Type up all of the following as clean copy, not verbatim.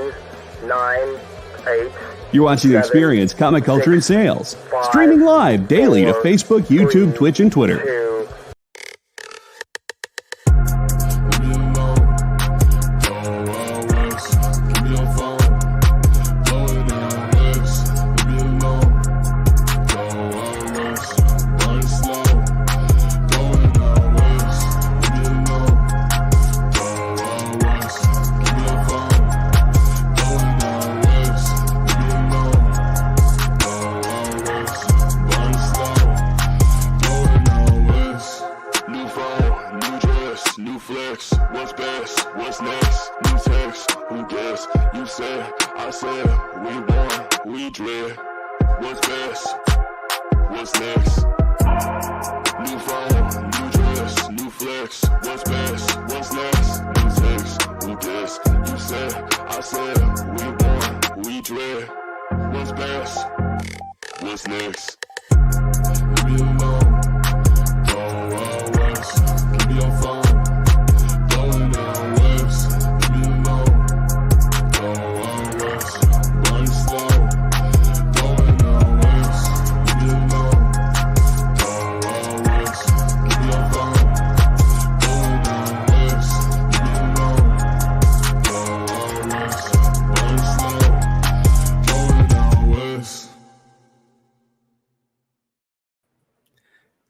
9, 9, 8. You're watching the Experience Comic Culture and Sales. Streaming live daily to Facebook, YouTube, Twitch, and Twitter. 2.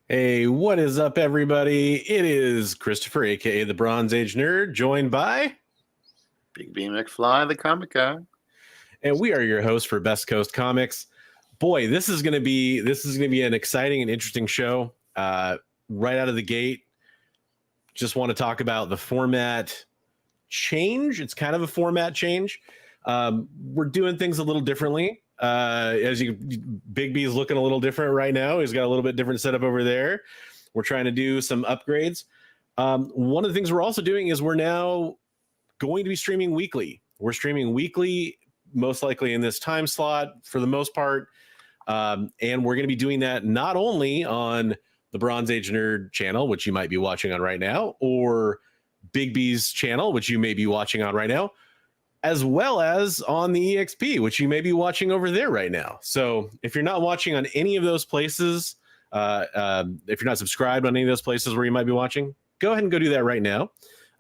Hey, what is up, everybody? It is Christopher, aka the Bronze Age Nerd, joined by Bigby McFly, the comic guy, and we are your hosts for Best Coast Comics. Boy, this is going to be an exciting and interesting show. Right out of the gate, just want to talk about the format change. It's kind of a format change. We're doing things a little differently. Bigby is looking a little different right now. He's got a little bit different setup over there. We're trying to do some upgrades. One of the things we're also doing is we're now going to be streaming weekly. We're streaming weekly, most likely in this time slot for the most part. And we're going to be doing that not only on the Bronze Age Nerd channel, which you might be watching on right now, or Bigby's channel, which you may be watching on right now, as well as on the EXP, which you may be watching over there right now. So if you're not watching on any of those places, if you're not subscribed on any of those places where you might be watching, go ahead and go do that right now.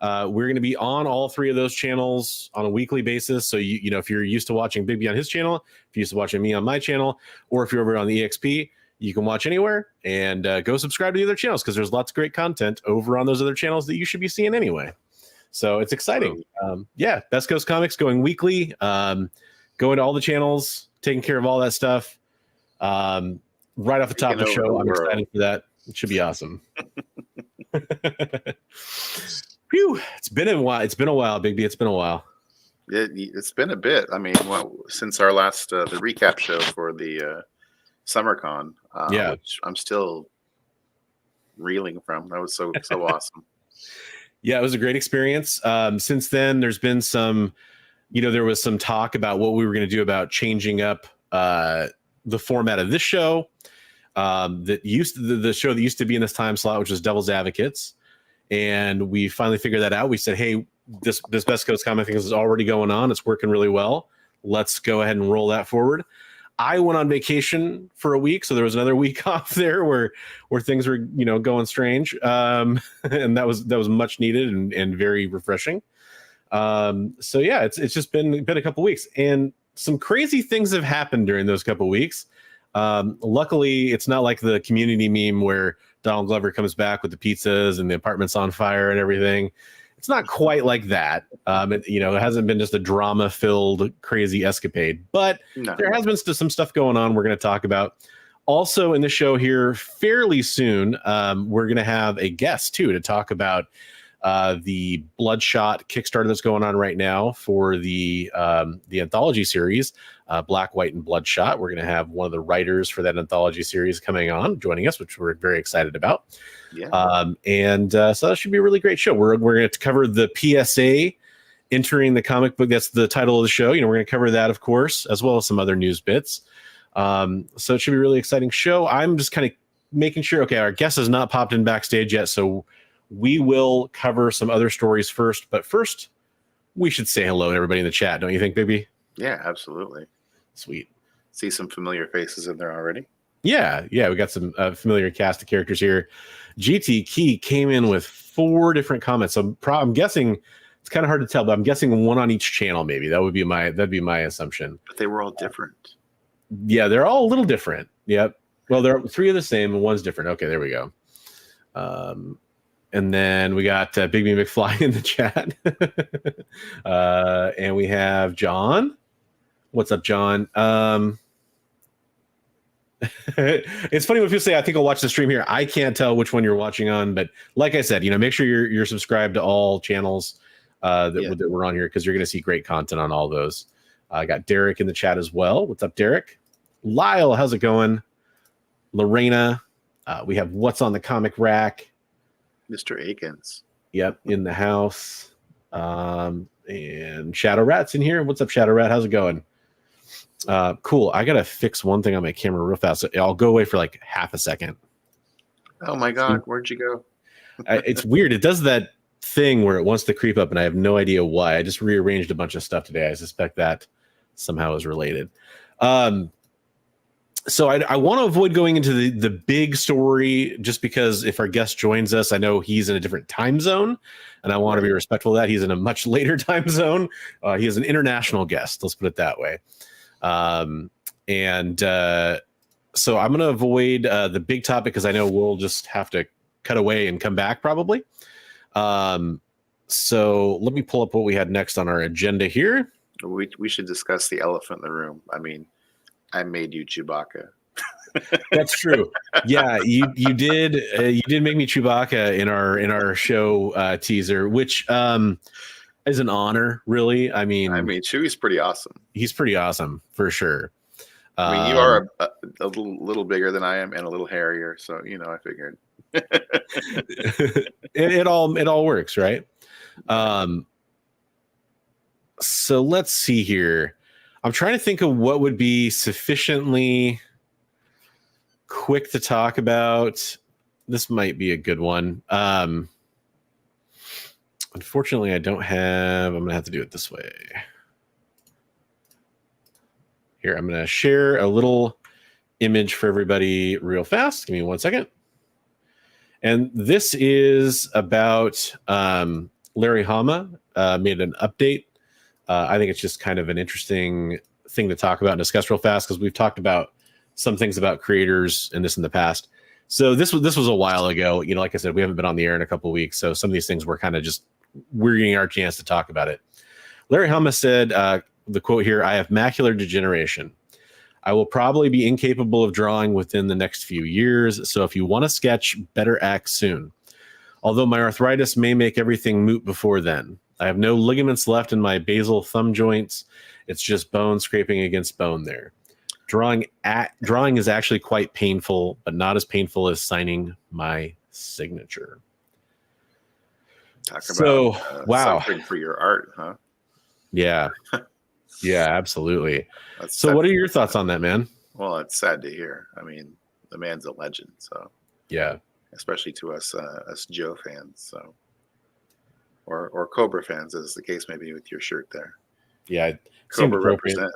We're going to be on all three of those channels on a weekly basis. So, you know, if you're used to watching Bigby on his channel, if you're used to watching me on my channel, or if you're over on the EXP, you can watch anywhere and go subscribe to the other channels because there's lots of great content over on those other channels that you should be seeing anyway. So it's exciting. Yeah, Best Coast Comics going weekly, going to all the channels, taking care of all that stuff. Right off the top of the show, I'm excited for that. It should be awesome. Phew, it's been a while. It's been a while, Bigby. It's been a while. It's been a bit. I mean, since our last the recap show for the SummerCon, which I'm still reeling from. That was so awesome. Yeah, it was a great experience. Since then, there's been some, there was some talk about what we were going to do about changing up the format of this show. The show that used to be in this time slot, which was Devil's Advocates. And we finally figured that out. We said, hey, this Best Coast Comic thing is already going on. It's working really well. Let's go ahead and roll that forward. I went on vacation for a week, so there was another week off there where things were, going strange. And that was much needed and very refreshing. So yeah, it's just been a couple weeks, and some crazy things have happened during those couple weeks. Luckily, it's not like the Community meme where Donald Glover comes back with the pizzas and the apartment's on fire and everything. It's not quite like that. It hasn't been just a drama-filled crazy escapade, but there has been some stuff going on we're going to talk about. Also in the show here fairly soon, we're going to have a guest too to talk about the Bloodshot Kickstarter that's going on right now for the anthology series, Black, White, and Bloodshot. We're going to have one of the writers for that anthology series joining us, which we're very excited about. Yeah. So that should be a really great show. We're going to cover the PSA entering the comic book. That's the title of the show. We're going to cover that, of course, as well as some other news bits. So it should be a really exciting show. I'm just kind of making sure, okay, our guest has not popped in backstage yet, so we will cover some other stories first. But first, we should say hello to everybody in the chat, don't you think, Bigby? Yeah, absolutely. Sweet. See some familiar faces in there already. Yeah, we got some familiar cast of characters here. GT Key came in with 4 different comments. So I'm guessing it's kind of hard to tell, but I'm guessing one on each channel. Maybe that'd be my assumption. But they were all different. Yeah, they're all a little different. Yep. Well, there are 3 of the same and one's different. Okay, there we go. And then we got Bigby McFly in the chat. And we have John. What's up, John? It's funny when people say, I think I'll watch the stream here. I can't tell which one you're watching on, but like I said, make sure you're subscribed to all channels that we're on here, because you're going to see great content on all those. I got Derek in the chat as well. What's up, Derek? Lyle, how's it going? Lorena, we have What's on the Comic Rack. Mr. Akins. Yep, in the house. And Shadow Rat's in here. What's up, Shadow Rat? How's it going? Cool. I gotta fix one thing on my camera real fast. I'll go away for like half a second. Oh my god, where'd you go? It's weird. It does that thing where it wants to creep up, and I have no idea why. I just rearranged a bunch of stuff today. I suspect that somehow is related. So I want to avoid going into the big story, just because if our guest joins us, I know he's in a different time zone, and I want to be respectful of that. He's in a much later time zone. He is an international guest. Let's put it that way. So I'm going to avoid the big topic, because I know we'll just have to cut away and come back probably. So let me pull up what we had next on our agenda here. We should discuss the elephant in the room. I mean, I made you Chewbacca. That's true. Yeah, you did make me Chewbacca in our show teaser, which is an honor, really. I mean, Chewie's pretty awesome. He's pretty awesome for sure. I mean, you are a little bigger than I am and a little hairier, so I figured it all works, right? So let's see here. I'm trying to think of what would be sufficiently quick to talk about. This might be a good one. Unfortunately, I don't have. I'm going to have to do it this way. Here, I'm going to share a little image for everybody real fast. Give me 1 second. And this is about Larry Hama made an update. I think it's just kind of an interesting thing to talk about and discuss real fast, because we've talked about some things about creators and this in the past. So this was a while ago. Like I said, we haven't been on the air in a couple of weeks, so some of these things we're getting our chance to talk about it. Larry Hama said, the quote here, "I have macular degeneration. I will probably be incapable of drawing within the next few years, so if you want to sketch, better act soon. Although my arthritis may make everything moot before then. I have no ligaments left in my basal thumb joints. It's just bone scraping against bone there. Drawing is actually quite painful, but not as painful as signing my signature." Talk about wow. suffering for your art, huh? Yeah. Yeah, absolutely. So what are your thoughts on that, man? Well, it's sad to hear. I mean, the man's a legend, so yeah. Especially to us Joe fans, so or Cobra fans, as the case may be with your shirt there. Yeah, Cobra represent.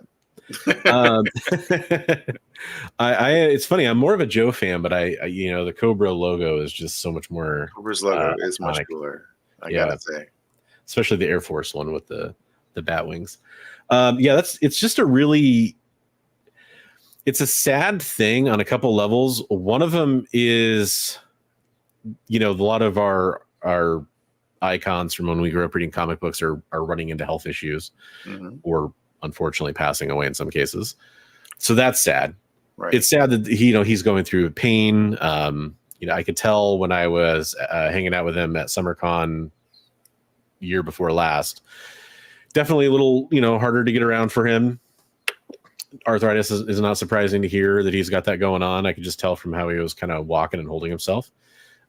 It's funny. I'm more of a Joe fan, but I the Cobra logo is just so much more. Cobra's logo is much cooler. I gotta say, especially the Air Force one with the bat wings. It's just it's a sad thing on a couple levels. One of them is, a lot of our icons from when we grew up reading comic books are running into health issues, or unfortunately passing away in some cases. So that's sad. Right. It's sad that he's going through pain. I could tell when I was hanging out with him at SummerCon year before last. Definitely a little, harder to get around for him. Arthritis is not surprising to hear that he's got that going on. I could just tell from how he was kind of walking and holding himself.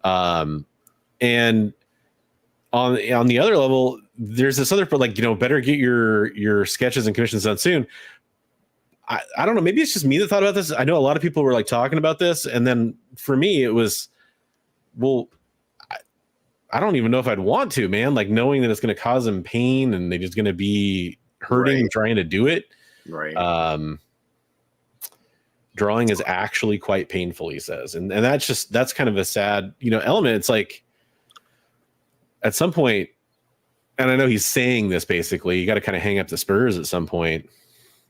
And on the other level, there's this other, better get your sketches and commissions done soon. I don't know. Maybe it's just me that thought about this. I know a lot of people were talking about this. And then for me, it was, well, I don't even know if I'd want to, man. Like knowing that it's going to cause them pain and they're just going to be hurting trying to do it. Right. Drawing is actually quite painful, he says. And that's kind of a sad, element. It's like at some point, and I know he's saying this basically, you got to kind of hang up the spurs at some point.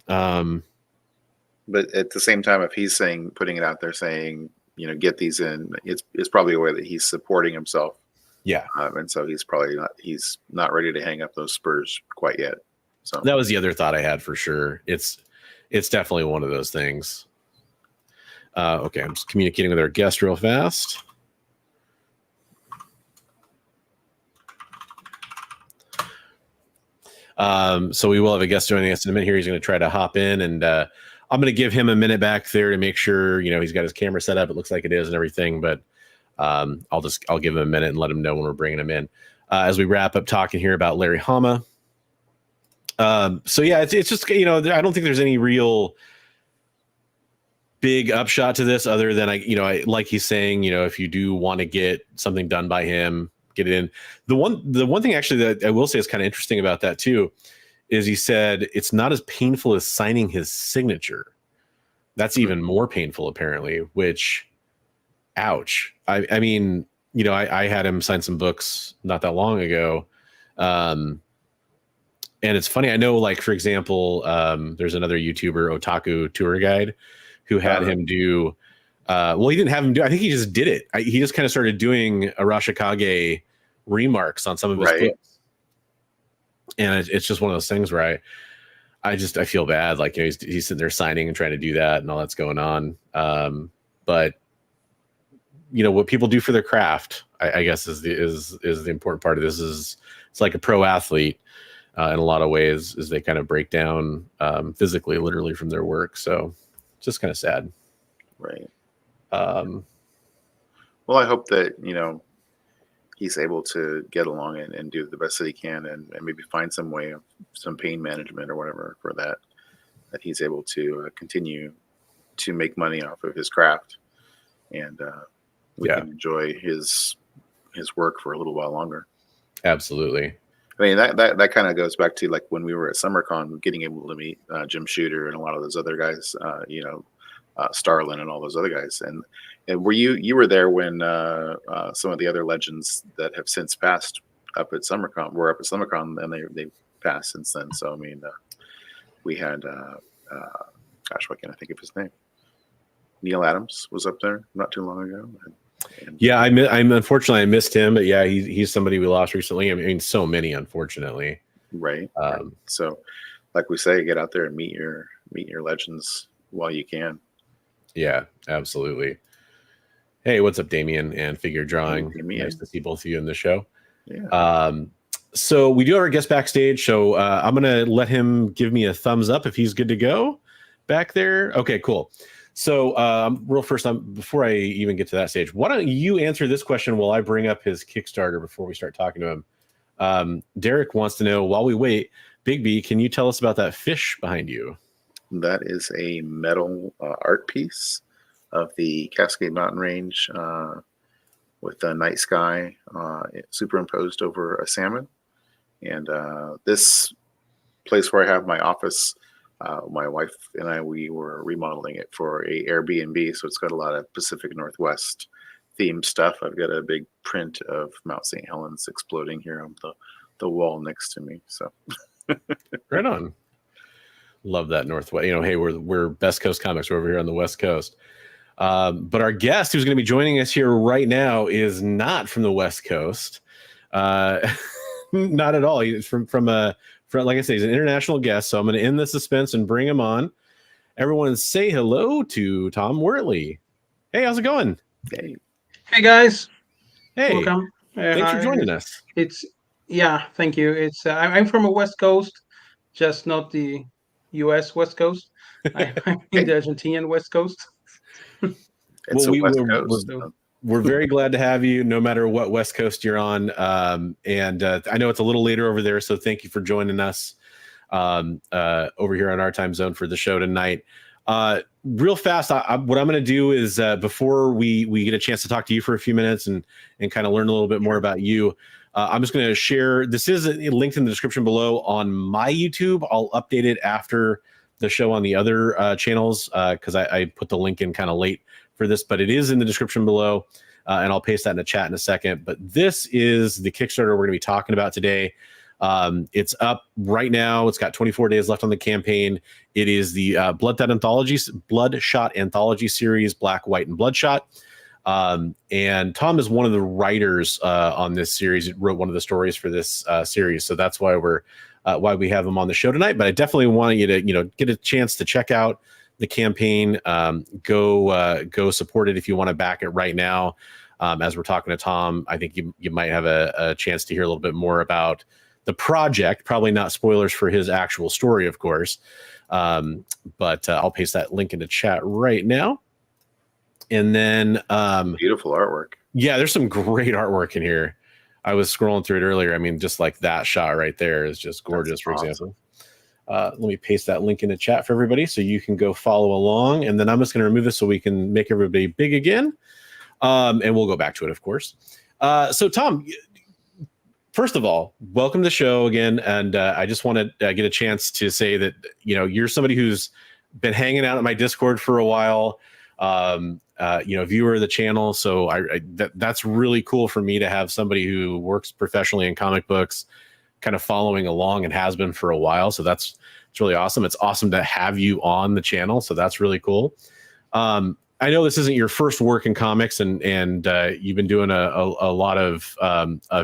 But at the same time, if he's putting it out there saying, get these in, it's probably a way that he's supporting himself. Yeah. And so he's not ready to hang up those spurs quite yet. So that was the other thought I had for sure. It's definitely one of those things. Okay. I'm just communicating with our guest real fast. So we will have a guest joining us in a minute here. He's going to try to hop in, and I'm going to give him a minute back there to make sure, he's got his camera set up. It looks like it is and everything, but I'll give him a minute and let him know when we're bringing him in as we wrap up talking here about Larry Hama. So yeah, it's just, I don't think there's any real big upshot to this other than I like he's saying, if you do want to get something done by him, get it in. The one thing actually that I will say is kind of interesting about that too, is he said it's not as painful as signing his signature. That's even more painful apparently, which, ouch. I mean, I had him sign some books not that long ago. And it's funny. I know, like, for example, there's another YouTuber, Otaku Tour Guide, who had him do, he didn't have him do, I think he just did it. He just kind of started doing Arashikage remarks on some of his books. And it's just one of those things where I feel bad. Like, he's sitting there signing and trying to do that and all that's going on. But what people do for their craft, I guess is the important part of this. It's like a pro athlete in a lot of ways, is they kind of break down physically, literally from their work. So it's just kind of sad. Right. Well, I hope that, he's able to get along and do the best that he can and maybe find some way of some pain management or whatever for that he's able to continue to make money off of his craft. And we can enjoy his work for a little while longer. Absolutely. I mean, that kind of goes back to like when we were at SummerCon, getting able to meet Jim Shooter and a lot of those other guys, Starlin and all those other guys. And were you were there when some of the other legends that have since passed were up at SummerCon, and they passed since then. So I mean, we had why can't I think of his name? Neil Adams was up there not too long ago. I'm unfortunately I missed him, but yeah, he's somebody we lost recently. I mean, so many, unfortunately. Right. So, like we say, get out there and meet your legends while you can. Yeah, absolutely. Hey, what's up, Damien and Figure Drawing? Damien. Nice to see both of you in the show. Yeah. So we do have our guest backstage. So I'm gonna let him give me a thumbs up if he's good to go back there. Okay, cool. So real first, before I even get to that stage, why don't you answer this question while I bring up his Kickstarter before we start talking to him? Derek wants to know, while we wait, Bigby, can you tell us about that fish behind you? That is a metal art piece of the Cascade Mountain Range with a night sky superimposed over a salmon. And this place where I have my office, my wife and I, we were remodeling it for a Airbnb. So it's got a lot of Pacific Northwest themed stuff. I've got a big print of Mount St. Helens exploding here on the wall next to me. So right on. Love that Northwest. Hey, we're Best Coast Comics. We're over here on the West Coast. But our guest who's going to be joining us here right now is not from the West Coast. Not at all. He's from like I say, he's an international guest. So I'm going to end the suspense and bring him on. Everyone say hello to Tom Wortley. Hey, how's it going? Hey guys. Hey. Welcome. Thanks for joining us. Thank you. It's I'm from a West Coast, just not the U.S. West Coast. I'm in the Argentinian West Coast. We're very glad to have you, no matter what West Coast you're on. And I know it's a little later over there, so thank you for joining us over here on our time zone for the show tonight. Real fast, what I'm going to do is before we get a chance to talk to you for a few minutes and kind of learn a little bit more about you, I'm just going to share. This is linked in the description below on my YouTube. I'll update it after the show on the other channels because I put the link in kind of late for this, but it is in the description below, and I'll paste that in the chat in a second. But this is the Kickstarter we're going to be talking about today. It's up right now. It's got 24 days left on the campaign. It is the Bloodshot Anthology series, Black, White, and Bloodshot. And Tom is one of the writers on this series. He wrote one of the stories for this series, so that's why why we have him on the show tonight. But I definitely want you to get a chance to check out the campaign. Go support it if you want to back it right now. As we're talking to Tom, I think you might have a chance to hear a little bit more about the project. Probably not spoilers for his actual story, of course. But I'll paste that link into chat right now. And then beautiful artwork. Yeah, there's some great artwork in here. I was scrolling through it earlier. I mean, just like that shot right there is just gorgeous. That's for awesome. Example. Let me paste that link in the chat for everybody so you can go follow along. And then I'm just going to remove this so we can make everybody big again. And we'll go back to it, of course. So Tom, first of all, welcome to the show again. And I just want to get a chance to say that, you're somebody who's been hanging out at my Discord for a while, viewer of the channel. So that's really cool for me to have somebody who works professionally in comic books kind of following along and has been for a while. So it's really awesome. It's awesome to have you on the channel. So that's really cool. I know this isn't your first work in comics, and you've been doing a lot of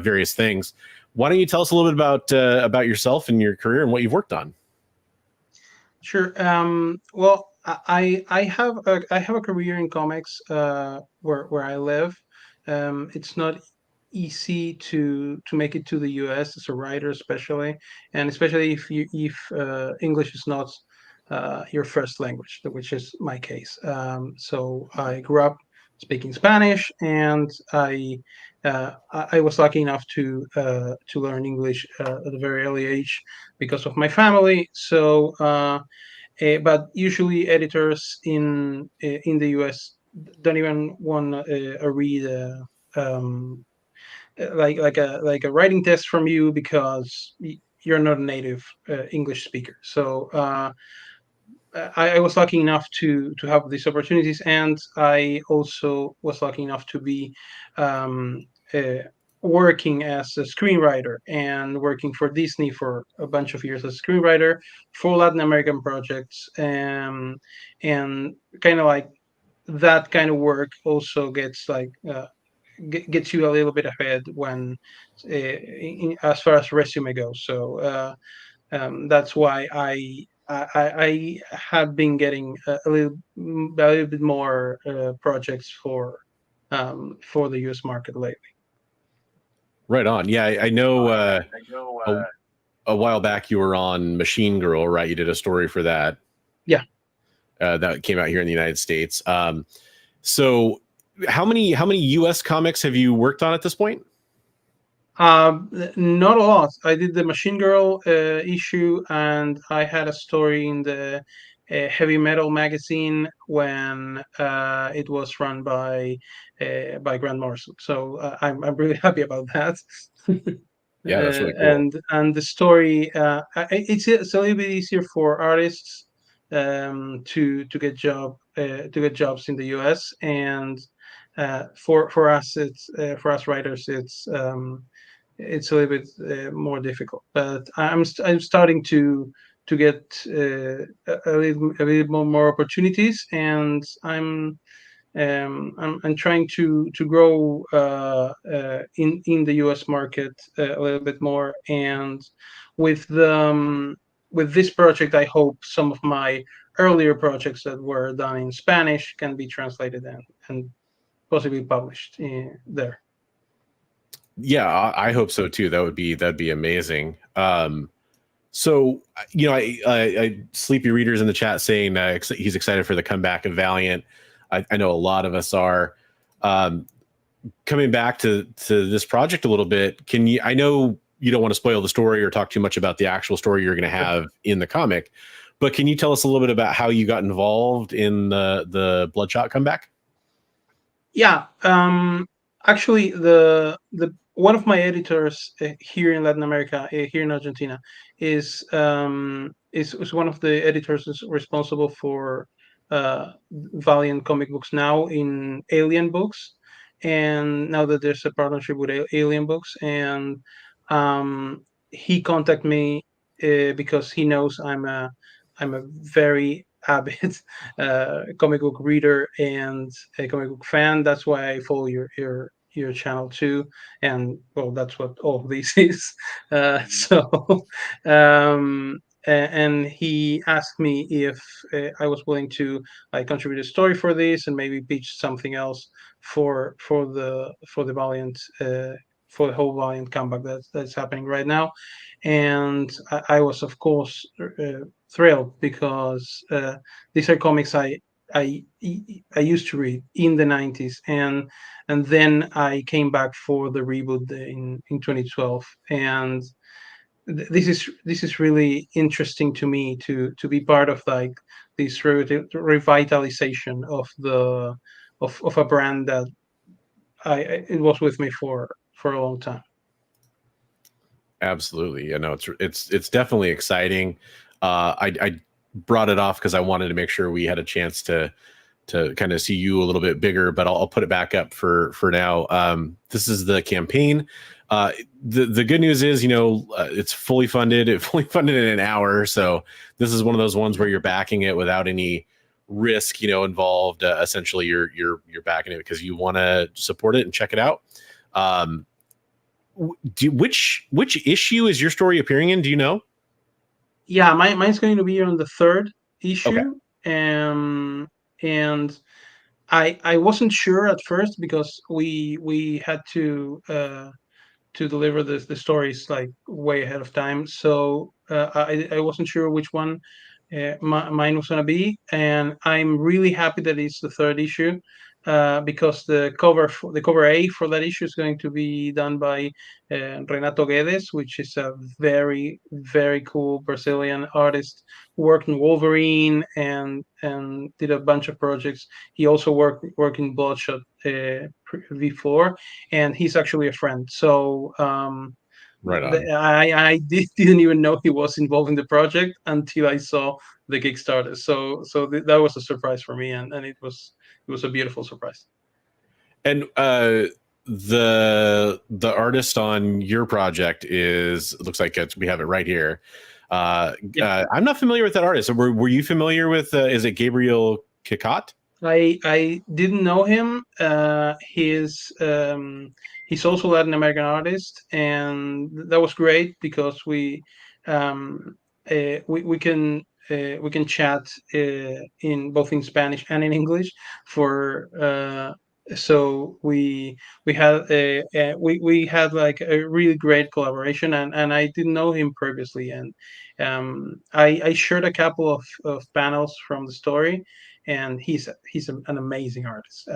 various things. Why don't you tell us a little bit about yourself and your career and what you've worked on? Sure. Well, I have a career in comics where I live. It's not easy to make it to the U.S. as a writer, especially if English is not your first language, which is my case. So I grew up speaking Spanish, and I was lucky enough to learn English at a very early age because of my family. So, but usually editors in the U.S. don't even want to read like a writing test from you because you're not a native English speaker. So I was lucky enough to have these opportunities, and I also was lucky enough to be working as a screenwriter and working for Disney for a bunch of years as a screenwriter for Latin American projects, and kind of like that kind of work also gets you a little bit ahead when as far as resume goes. So that's why I have been getting a little bit more projects for the U.S. market lately. Right on. Yeah, I know. A while back you were on Machine Girl, right? You did a story for that. Yeah. That came out here in the United States. So how many U.S. comics have you worked on at this point? Not a lot. I did the Machine Girl issue, and I had a story in the Heavy Metal magazine when it was run by Grant Morrison. So I'm really happy about that. Yeah, that's really cool. And the story, it's a little bit easier for artists to get jobs in the U.S. and for us writers it's a little bit more difficult. But I'm starting to get a little more opportunities, and I'm trying to grow in the U.S. market a little bit more. And with this project, I hope some of my earlier projects that were done in Spanish can be translated and possibly published there. Yeah, I hope so too. That'd be amazing. So I Sleepy Readers in the chat saying he's excited for the comeback of Valiant. I know a lot of us are. Coming back to this project a little bit, I know you don't want to spoil the story or talk too much about the actual story you're going to have in the comic, But can you tell us a little bit about how you got involved in the Bloodshot comeback? Yeah, actually, the one of my editors here in Latin America, here in Argentina, is one of the editors responsible for Valiant comic books now in Alien Books, and now that there's a partnership with Alien Books, and he contacted me because he knows I'm a very avid comic book reader and a comic book fan. That's why I follow your channel too, and well, that's what all of this is. So, and he asked me if I was willing to like contribute a story for this and maybe pitch something else for the Valiant. For the whole Valiant comeback that's happening right now, and I was of course thrilled because these are comics I I used to read in the 90s, and then I came back for the reboot in 2012, and this is really interesting to me to be part of like this revitalization of the of a brand that it was with me for a long time. Absolutely. Yeah, no, it's definitely exciting. I brought it off because I wanted to make sure we had a chance to kind of see you a little bit bigger, but I'll put it back up for now. This is the campaign. The good news is, it's fully funded. It fully funded in an hour. So this is one of those ones where you're backing it without any risk, involved. Essentially, you're backing it because you want to support it and check it out. Which issue is your story appearing in? Do you know? Yeah, mine's going to be on the third issue. Okay. And I wasn't sure at first because we had to deliver the stories like way ahead of time. So I wasn't sure which one mine was going to be, and I'm really happy that it's the third issue because the cover A for that issue is going to be done by Renato Guedes, which is a very very cool Brazilian artist who worked in Wolverine and did a bunch of projects. He also worked in Bloodshot before, and he's actually a friend. So Right on. I didn't even know he was involved in the project until I saw the Kickstarter. So that was a surprise for me, and it was a beautiful surprise. And the artist on your project looks like we have it right here. I'm not familiar with that artist. Were you familiar with? Is it Gabriel Kikot? I didn't know him. He's also a Latin American artist, and that was great because we can chat in both in Spanish and in English so we had like a really great collaboration, and I didn't know him previously, and I shared a couple of panels from the story, and he's an amazing artist.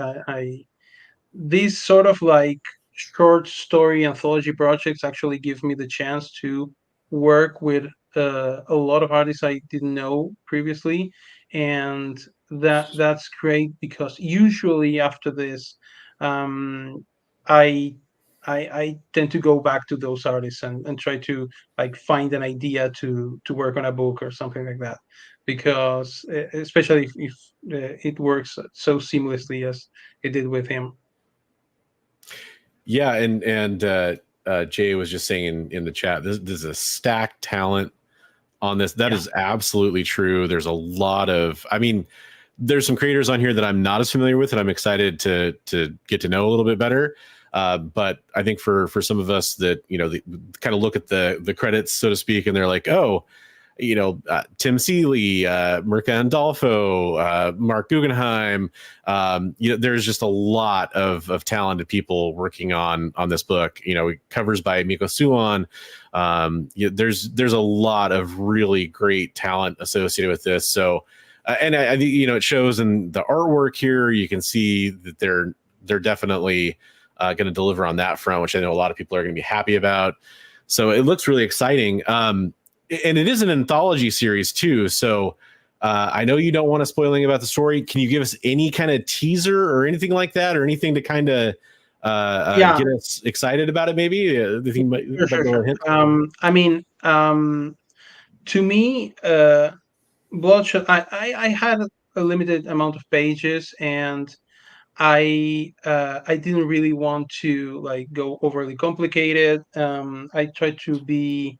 These sort of like short story anthology projects actually give me the chance to work with a lot of artists I didn't know previously, and that's great because usually after this, I I tend to go back to those artists and try to like find an idea to work on a book or something like that, because especially if it works so seamlessly as it did with him. Yeah, and Jay was just saying in the chat, this is a stacked talent on this. That is absolutely true. There's a lot of, I mean, there's some creators on here that I'm not as familiar with, and I'm excited to get to know a little bit better. But I think for some of us that, kind of look at the credits, so to speak, and they're like, oh, Tim Seeley, Mirka Andolfo, Mark Guggenheim, there's just a lot of talented people working on this book. Covers by Miko Suon. There's a lot of really great talent associated with this. So, and I think it shows in the artwork here. You can see that they're definitely going to deliver on that front, which I know a lot of people are going to be happy about. So it looks really exciting. and it is an anthology series too. So I know you don't want to spoil anything about the story. Can you give us any kind of teaser or anything like that, or anything to kind of get us excited about it? Maybe the thing might Sure. I mean, to me, Bloodshot. I had a limited amount of pages, and I didn't really want to like go overly complicated. I tried to be,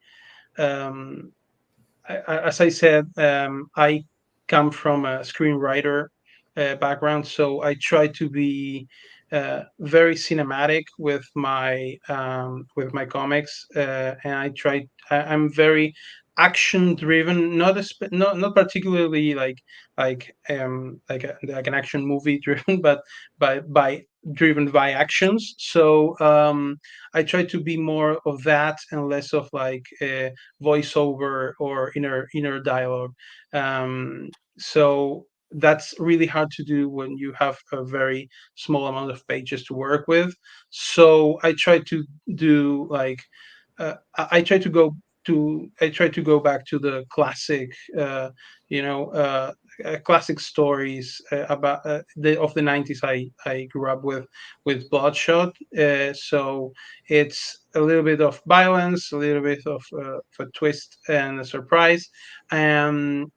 as I said, I come from a screenwriter background, so I try to be very cinematic with my comics, and I'm very action driven, not particularly like an action movie driven, but by driven by actions. So I try to be more of that and less of like voiceover or inner dialogue. So that's really hard to do when you have a very small amount of pages to work with. So I try to do like I try to go back to the classic, you know, classic stories about of the 90s. I grew up with Bloodshot, so it's a little bit of violence, a little bit of a twist and a surprise, and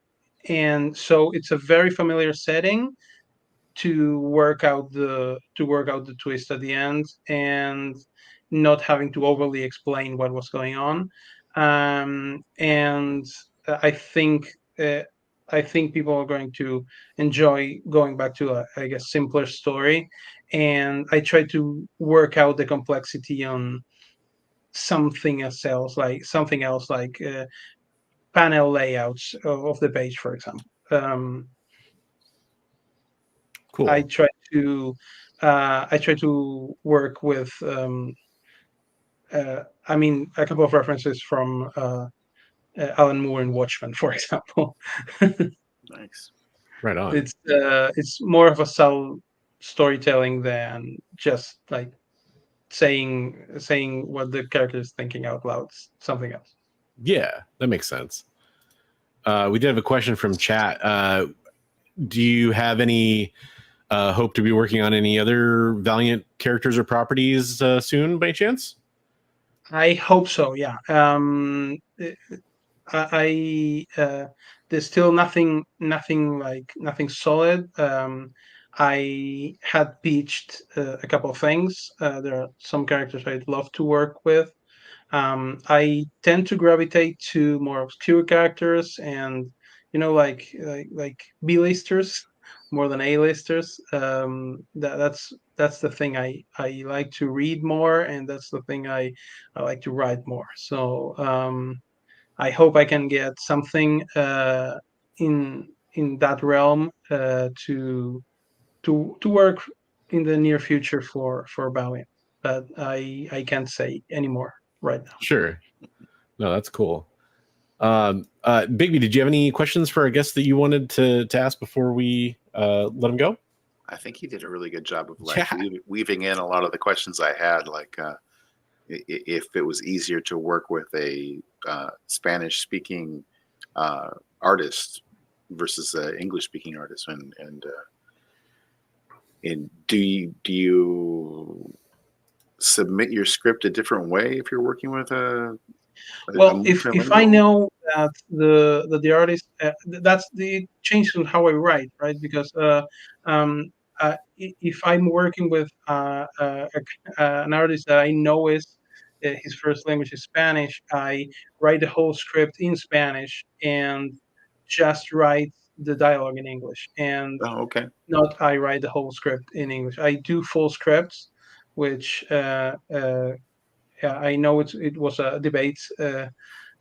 so it's a very familiar setting to work out the twist at the end, and not having to overly explain what was going on. And I think uh, I think people are going to enjoy going back to a, I guess, simpler story. And I try to work out the complexity on something else like panel layouts of the page, for example. Cool. I try to work with I mean, a couple of references from Alan Moore and Watchmen, for example. Nice. Right on. It's more of a subtle storytelling than just like saying what the character is thinking out loud. It's something else. Yeah, that makes sense. We did have a question from chat. Do you have any hope to be working on any other Valiant characters or properties soon, by chance? I hope so. Yeah. There's still nothing solid. I had pitched a couple of things. There are some characters I'd love to work with. I tend to gravitate to more obscure characters, and like B-listers more than A-listers. That's the thing I like to read more, and that's the thing I like to write more. So I hope I can get something in that realm to work in the near future for Valiant. But I can't say anymore right now. Sure. No, that's cool. Bigby, did you have any questions for our guest that you wanted to ask before we let him go? I think he did a really good job of like weaving in a lot of the questions I had, like if it was easier to work with a Spanish-speaking artist versus an English-speaking artist, and do you submit your script a different way if you're working with if I know that the artist that's the change in how I write, right? Because if I'm working with an artist that I know is his first language is Spanish, I write the whole script in Spanish and just write the dialogue in English, and not I write the whole script in English. I do full scripts, which I know it was a debate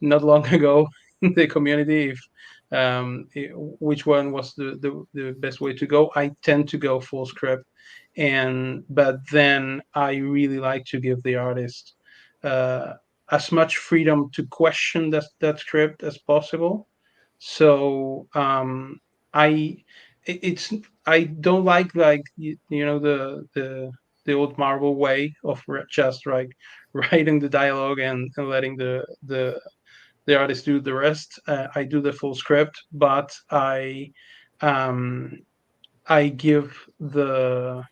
not long ago in the community if which one was the best way to go. I tend to go full script, but then I really like to give the artist as much freedom to question that script as possible. So I don't like the old Marvel way of just like writing the dialogue and letting the the artists do the rest. I do the full script, but I give the.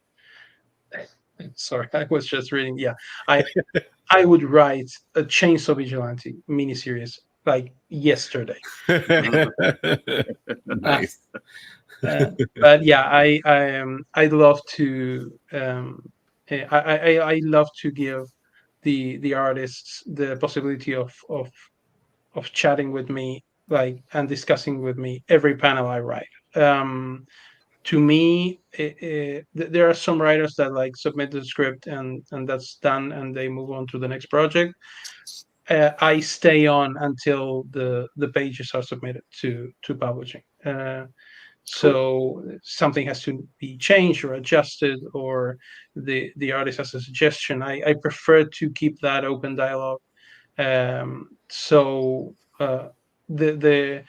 Sorry, I was just reading. Yeah, I would write a Chainsaw Vigilante miniseries like yesterday. Nice. But yeah, I love to I love to give the artists the possibility of chatting with me, like, and discussing with me every panel I write. To me, there are some writers that like submit the script and that's done, and they move on to the next project. I stay on until the pages are submitted to publishing. So something has to be changed or adjusted, or the artist has a suggestion. I prefer to keep that open dialogue. So the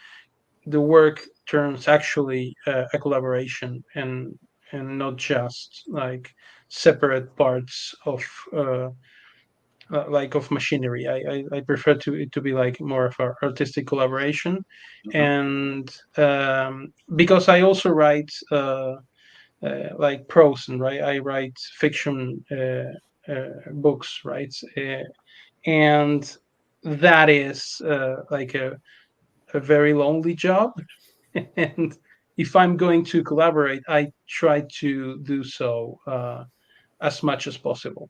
work turns actually a collaboration, and not just like separate parts of like of machinery. I prefer it to be like more of an artistic collaboration, and because I also write like prose, and I write fiction books, right? And that is like a very lonely job. And if I'm going to collaborate, I try to do so as much as possible.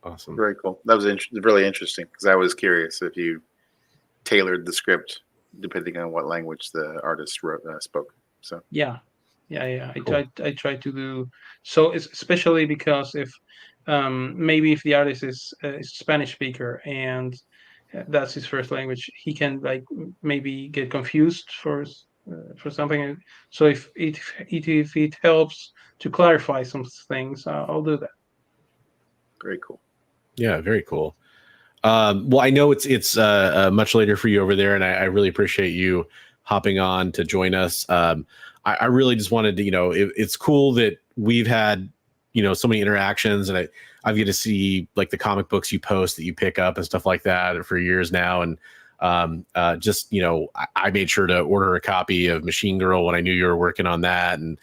Awesome. Very cool. That was really interesting, because I was curious if you tailored the script depending on what language the artist spoke. So Yeah. Cool. I try to do so, especially because if maybe if the artist is a Spanish speaker and that's his first language, he can like maybe get confused for something. So if it helps to clarify some things, I'll do that. very cool. Yeah, very cool. Well, I know it's much later for you over there, and I really appreciate you hopping on to join us. I really just wanted to, it's cool that we've had, so many interactions, and I've get to see like the comic books you post that you pick up and stuff like that for years now. And just, I made sure to order a copy of Machine Girl when I knew you were working on that. And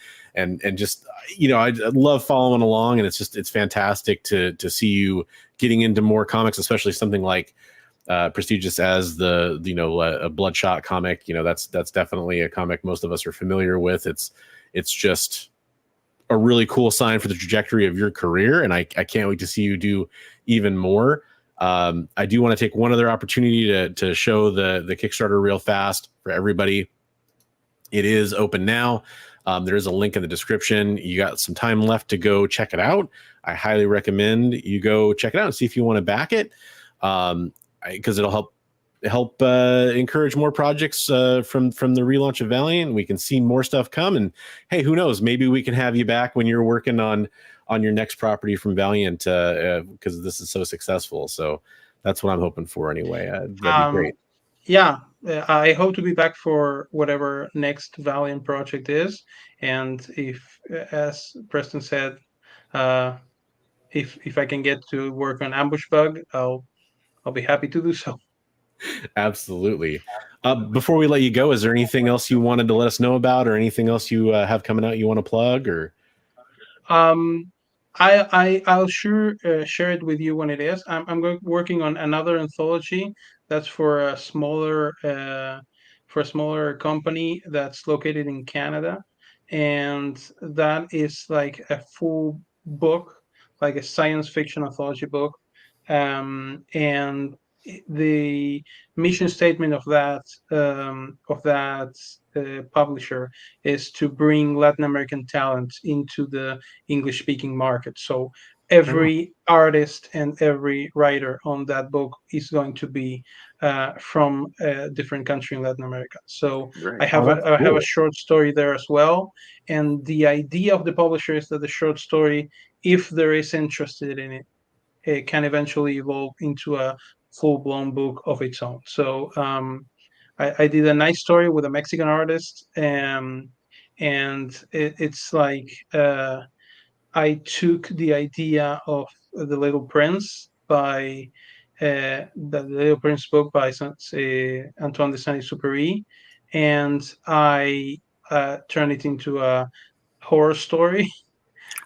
just, I love following along, and it's fantastic to see you getting into more comics, especially something like prestigious as a Bloodshot comic. That's definitely a comic most of us are familiar with. It's just a really cool sign for the trajectory of your career, and I can't wait to see you do even more. I do want to take one other opportunity to show the Kickstarter real fast for everybody. It is open now. There is a link in the description. You got some time left to go check it out. I highly recommend you go check it out and see if you want to back it, because it'll help encourage more projects from the relaunch of Valiant. We can see more stuff come, and hey, who knows? Maybe we can have you back when you're working on your next property from Valiant, because this is so successful. So that's what I'm hoping for anyway. That'd be great. Yeah, I hope to be back for whatever next Valiant project is, and if, as Preston said, if I can get to work on Ambush Bug, I'll be happy to do so. Absolutely. Before we let you go, is there anything else you wanted to let us know about, or anything else you have coming out you want to plug? Or I'll sure share it with you when it is. I'm working on another anthology that's for a smaller company that's located in Canada, and that is like a full book, like a science fiction anthology book, and the mission statement of that publisher is to bring Latin American talent into the English speaking market. So every artist and every writer on that book is going to be from a different country in Latin America. So Great. I have that's I have cool. a short story there as well. And the idea of the publisher is that the short story, if there is interested in it, it can eventually evolve into a full-blown book of its own. So I did a nice story with a Mexican artist, and it's like I took the idea of The Little Prince by the Little Prince book by Antoine de Saint-Exupéry, and I turned it into a horror story.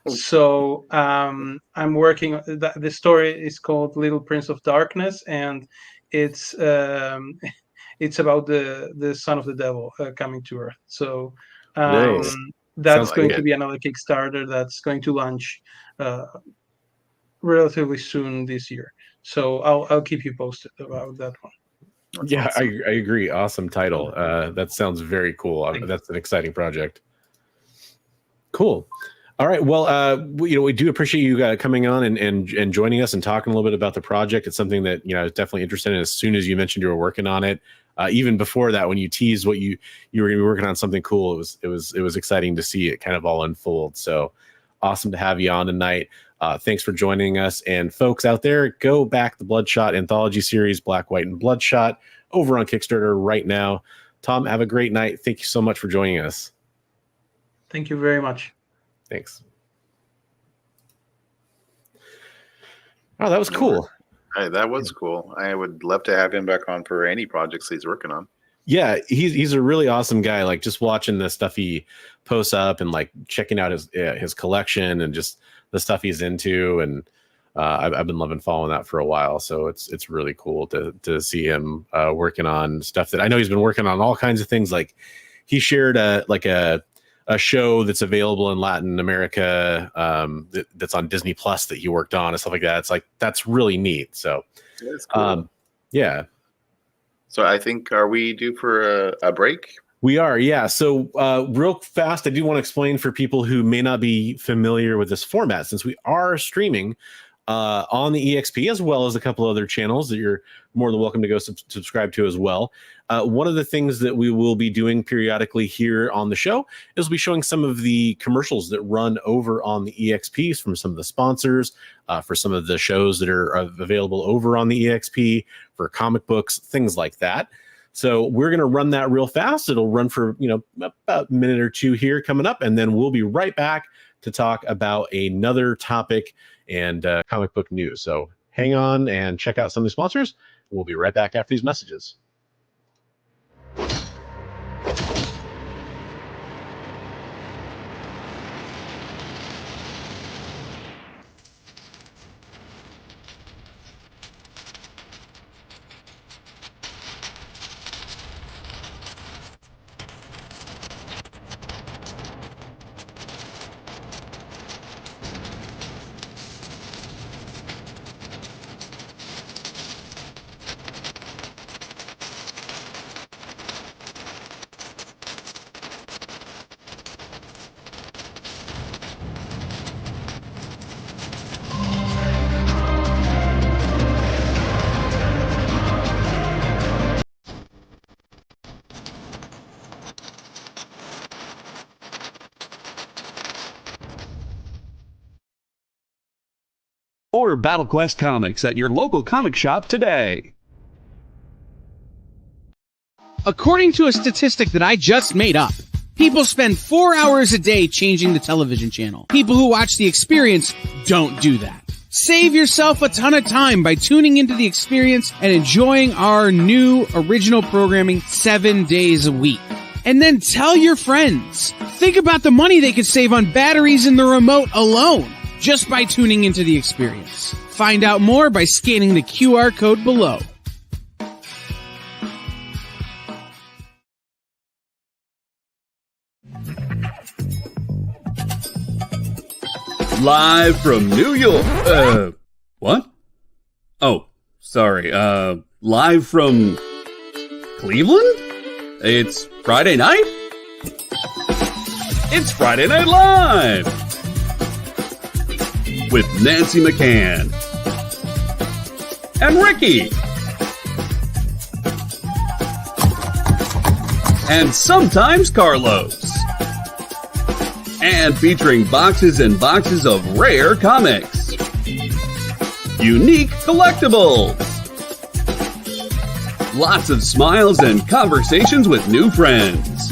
So I'm working. The story is called Little Prince of Darkness, and it's about the son of the devil coming to Earth. So Nice. that's Sounds going like to be another Kickstarter that's going to launch relatively soon this year. So I'll keep you posted about that one. That's Yeah, awesome. I agree. Awesome title. That sounds very cool. That's an exciting project. Cool. All right. Well, we do appreciate you coming on and joining us and talking a little bit about the project. It's something that I was definitely interested in. As soon as you mentioned you were working on it, even before that, when you teased what you were going to be working on something cool, it was exciting to see it kind of all unfold. So awesome to have you on tonight. Thanks for joining us. And folks out there, go back the Bloodshot Anthology series, Black, White, and Bloodshot, over on Kickstarter right now. Tom, have a great night. Thank you so much for joining us. Thank you very much. Thanks. Oh, that was cool. Hey, that was cool. I would love to have him back on for any projects he's working on. Yeah, he's a really awesome guy. Like, just watching the stuff he posts up and like checking out his collection and just the stuff he's into, and I've been loving following that for a while. So it's really cool to see him working on stuff that I know he's been working on. All kinds of things. Like, he shared a show that's available in Latin America that's on Disney Plus that he worked on and stuff like that. It's like, that's really neat. So That's cool. yeah. So I think, are we due for a break? We are, yeah. So real fast, I do want to explain for people who may not be familiar with this format, since we are streaming on the EXP, as well as a couple other channels that you're more than welcome to go subscribe to as well. One of the things that we will be doing periodically here on the show is we'll be showing some of the commercials that run over on the EXPs from some of the sponsors, for some of the shows that are available over on the EXP, for comic books, things like that. So we're going to run that real fast. It'll run for, about a minute or two here coming up, and then we'll be right back to talk about another topic and comic book news. So hang on and check out some of the sponsors. We'll be right back after these messages. Order Battle Quest comics at your local comic shop today. According to a statistic that I just made up, people spend 4 hours a day changing the television channel. People who watch The Experience don't do that. Save yourself a ton of time by tuning into The Experience and enjoying our new original programming 7 days a week. And then tell your friends. Think about the money they could save on batteries in the remote alone, just by tuning into The Experience. Find out more by scanning the QR code below. Live from New York. What? Oh, sorry. Live from Cleveland? It's Friday night? It's Friday Night Live! With Nancy McCann. And Ricky. And sometimes Carlos. And featuring boxes and boxes of rare comics. Unique collectibles. Lots of smiles and conversations with new friends.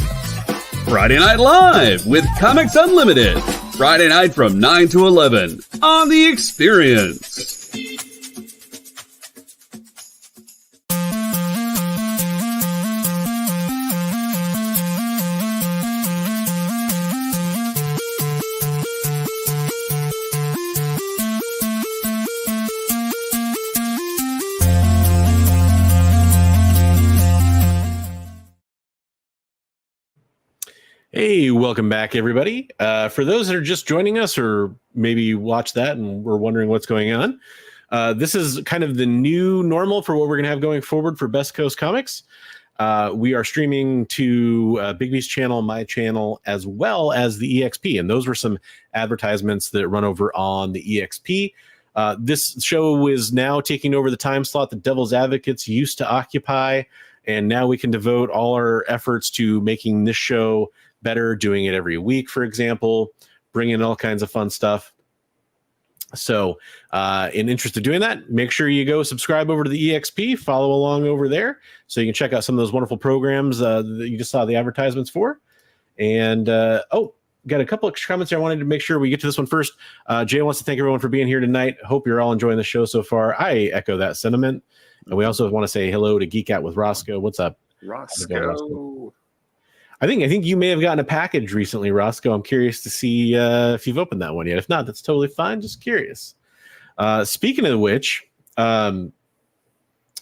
Friday Night Live with Comics Unlimited. Friday night from 9 to 11 on The Experience. Hey, welcome back, everybody. For those that are just joining us or maybe watch that and we're wondering what's going on, this is kind of the new normal for what we're going to have going forward for Best Coast Comics. We are streaming to Bigby's channel, my channel, as well as the EXP. And those were some advertisements that run over on the EXP. This show is now taking over the time slot that Devil's Advocates used to occupy. And now we can devote all our efforts to making this show better, doing it every week, for example, bringing in all kinds of fun stuff. So in interest of doing that, make sure you go subscribe over to the EXP, follow along over there so you can check out some of those wonderful programs that you just saw the advertisements for. And got a couple of comments here. I wanted to make sure we get to this one first. Jay wants to thank everyone for being here tonight. Hope you're all enjoying the show so far. I echo that sentiment. And we also want to say hello to Geek Out with Roscoe. What's up? Roscoe. I think you may have gotten a package recently, Roscoe. I'm curious to see if you've opened that one yet. If not, that's totally fine. Just curious. Speaking of which,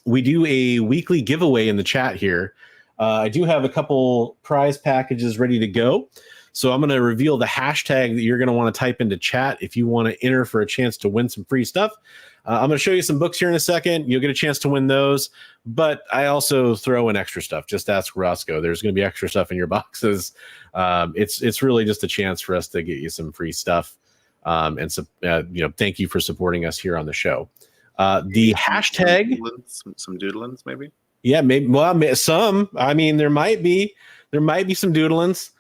we do a weekly giveaway in the chat here. I do have a couple prize packages ready to go. So I'm going to reveal the hashtag that you're going to want to type into chat if you want to enter for a chance to win some free stuff. I'm going to show you some books here in a second. You'll get a chance to win those. But I also throw in extra stuff. Just ask Roscoe. There's going to be extra stuff in your boxes. It's really just a chance for us to get you some free stuff. And so, thank you for supporting us here on the show. The hashtag. Some doodlings, maybe? Yeah, maybe. Well, some. I mean, there might be some doodlings.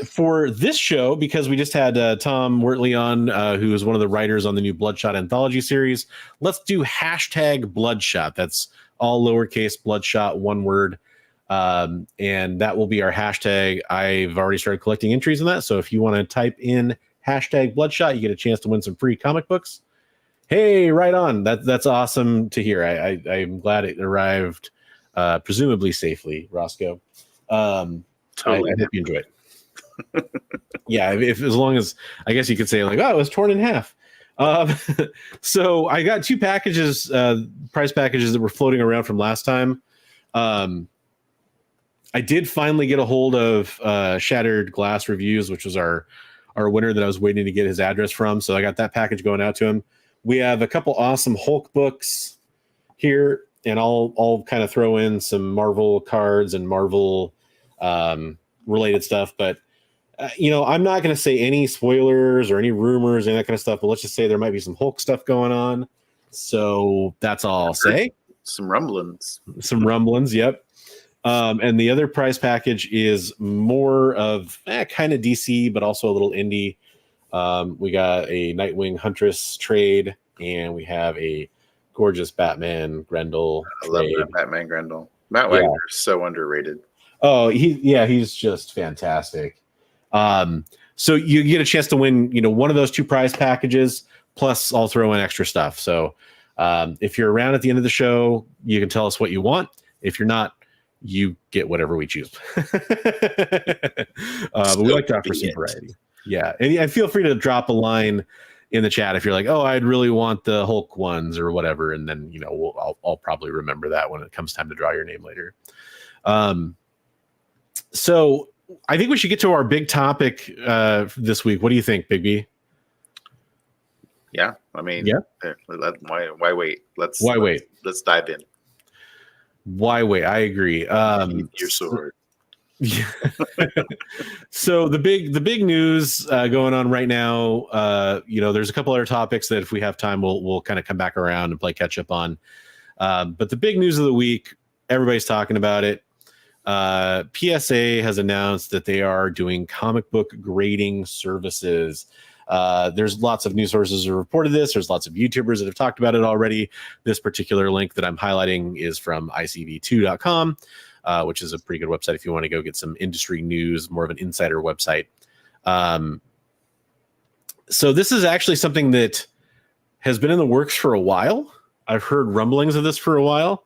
For this show, because we just had Tom Wortley on, who is one of the writers on the new Bloodshot Anthology series, let's do hashtag Bloodshot. That's all lowercase Bloodshot, one word. And that will be our hashtag. I've already started collecting entries on that. So if you want to type in hashtag Bloodshot, you get a chance to win some free comic books. Hey, right on. That's awesome to hear. I'm glad it arrived presumably safely, Roscoe. Totally. I hope you enjoy it. Yeah, if as long as I guess you could say like, oh, it was torn in half. So I got two packages, price packages that were floating around from last time. I did finally get a hold of Shattered Glass Reviews, which was our winner that I was waiting to get his address from. So I got that package going out to him. We have a couple awesome Hulk books here, and I'll kind of throw in some Marvel cards and Marvel related stuff, but I'm not going to say any spoilers or any rumors and that kind of stuff, but let's just say there might be some Hulk stuff going on. So that's all I'll say. Some rumblings. Yep. And the other prize package is more of kind of DC, but also a little indie. We got a Nightwing Huntress trade, and we have a gorgeous Batman Grendel trade. I love that Batman Grendel. Matt Wagner is so underrated. Oh, he's just fantastic. So you get a chance to win, one of those two prize packages, plus I'll throw in extra stuff. So if you're around at the end of the show, you can tell us what you want. If you're not, you get whatever we choose. But we like to offer some variety. Yeah. And feel free to drop a line in the chat if you're like, oh, I'd really want the Hulk ones or whatever. And then, I'll probably remember that when it comes time to draw your name later. So I think we should get to our big topic this week. What do you think, Bigby? Yeah, I mean, why wait? Let's dive in. Why wait? I agree. Your sword. Yeah. So the big news going on right now. There's a couple other topics that if we have time, we'll kind of come back around and play catch up on. But the big news of the week, everybody's talking about it. PSA has announced that they are doing comic book grading services. There's lots of news sources that have reported this. There's lots of YouTubers that have talked about it already. This particular link that I'm highlighting is from icv2.com, which is a pretty good website if you want to go get some industry news, more of an insider website. So this is actually something that has been in the works for a while. I've heard rumblings of this for a while.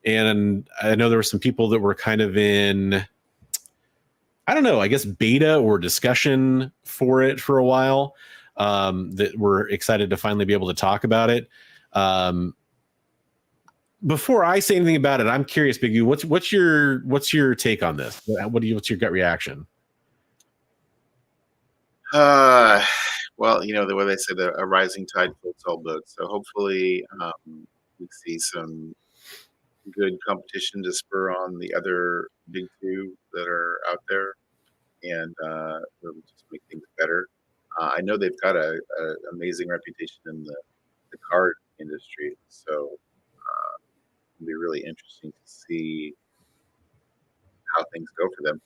And I know there were some people that were kind of in, I don't know, I guess beta or discussion for it for a while, that were excited to finally be able to talk about it. before I say anything about it, I'm curious, Bigby, what's your take on this? What's your gut reaction? Well, the way they say that a rising tide floats all boats. So hopefully, we see some good competition to spur on the other big two that are out there, and really just make things better. I know they've got a amazing reputation in the card industry, so it'll be really interesting to see how things go for them.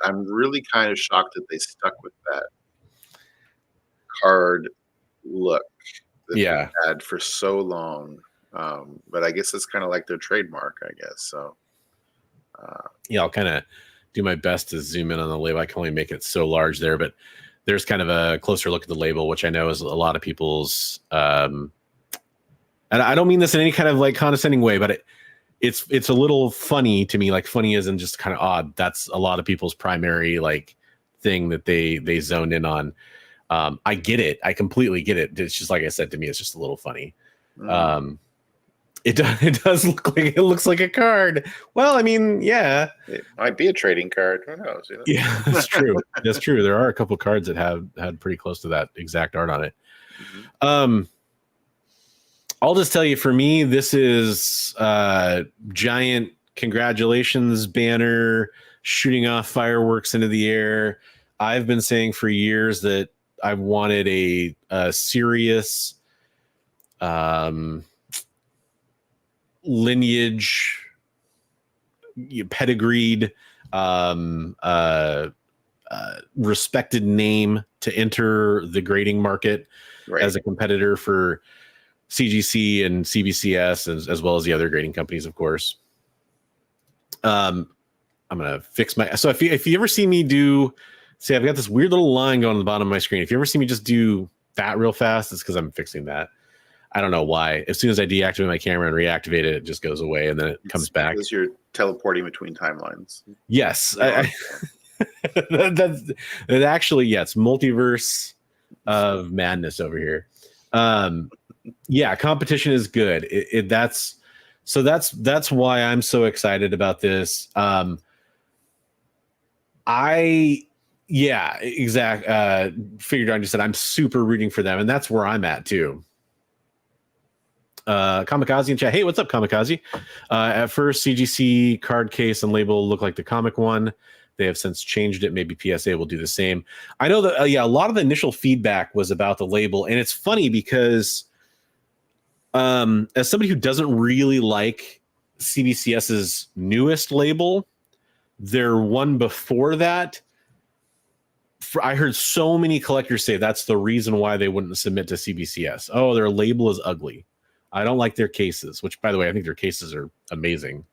I'm really kind of shocked that they stuck with that card look that they had for so long. But I guess it's kind of like their trademark, I guess. So I'll kind of do my best to zoom in on the label. I can only make it so large there, but there's kind of a closer look at the label, which I know is a lot of people's and I don't mean this in any kind of like condescending way, but it's a little funny to me. Like funny isn't just kind of odd. That's a lot of people's primary like thing that they zoned in on. I get it. I completely get it. It's just like I said, to me, it's just a little funny. It does look like, it looks like a card. Well, I mean, yeah, it might be a trading card. Who knows? Yeah, that's true. That's true. There are a couple cards that had pretty close to that exact art on it. I'll just tell you, for me, this is giant congratulations banner shooting off fireworks into the air. I've been saying for years that I wanted a serious lineage, pedigreed, respected name to enter the grading market as a competitor for CGC and CBCS, as well as the other grading companies, of course. I'm gonna fix my. So if you ever see me see, I've got this weird little line going on the bottom of my screen. If you ever see me just do that real fast, it's because I'm fixing that. I don't know why. As soon as I deactivate my camera and reactivate it, it just goes away and then it comes back. Because you're teleporting between timelines. Yes, that actually, it's multiverse of madness over here. Competition is good. That's why I'm so excited about this. Figured I just said I'm super rooting for them, and that's where I'm at too. Kamikaze in chat. Hey, what's up, Kamikaze? At first, CGC card case and label looked like the comic one. They have since changed it. Maybe PSA will do the same. I know that a lot of the initial feedback was about the label, and it's funny because as somebody who doesn't really like CBCS's newest label, their one before that, I heard so many collectors say that's the reason why they wouldn't submit to CBCS. Oh, their label is ugly. I don't like their cases, which, by the way, I think their cases are amazing.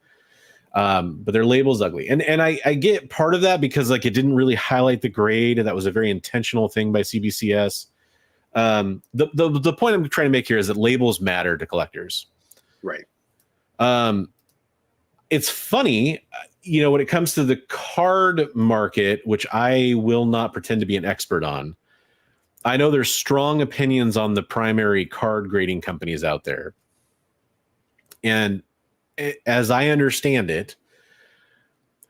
But their label is ugly. And I get part of that because like it didn't really highlight the grade, and that was a very intentional thing by CBCS. The point I'm trying to make here is that labels matter to collectors. Right. It's funny, when it comes to the card market, which I will not pretend to be an expert on. I know there's strong opinions on the primary card grading companies out there. And as I understand it,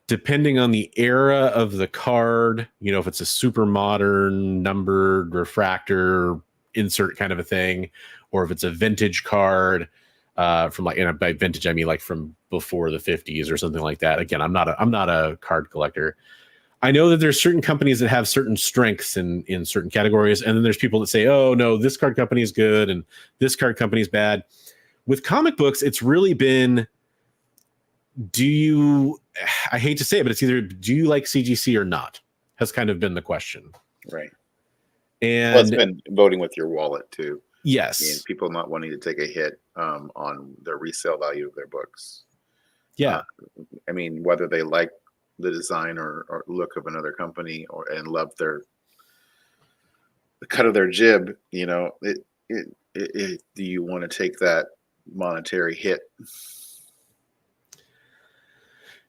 depending on the era of the card, if it's a super modern numbered refractor insert kind of a thing, or if it's a vintage card, from like, by vintage, I mean like from before the 50s or something like that. Again, I'm not a card collector. I know that there's certain companies that have certain strengths in certain categories. And then there's people that say, oh no, this card company is good and this card company is bad. With comic books, it's really been, I hate to say it, but it's either, do you like CGC or not? Has kind of been the question. Right. And it's been voting with your wallet too. Yes. And people not wanting to take a hit on the resale value of their books. Yeah. Whether they like the design or look of another company and love the cut of their jib, do you want to take that monetary hit?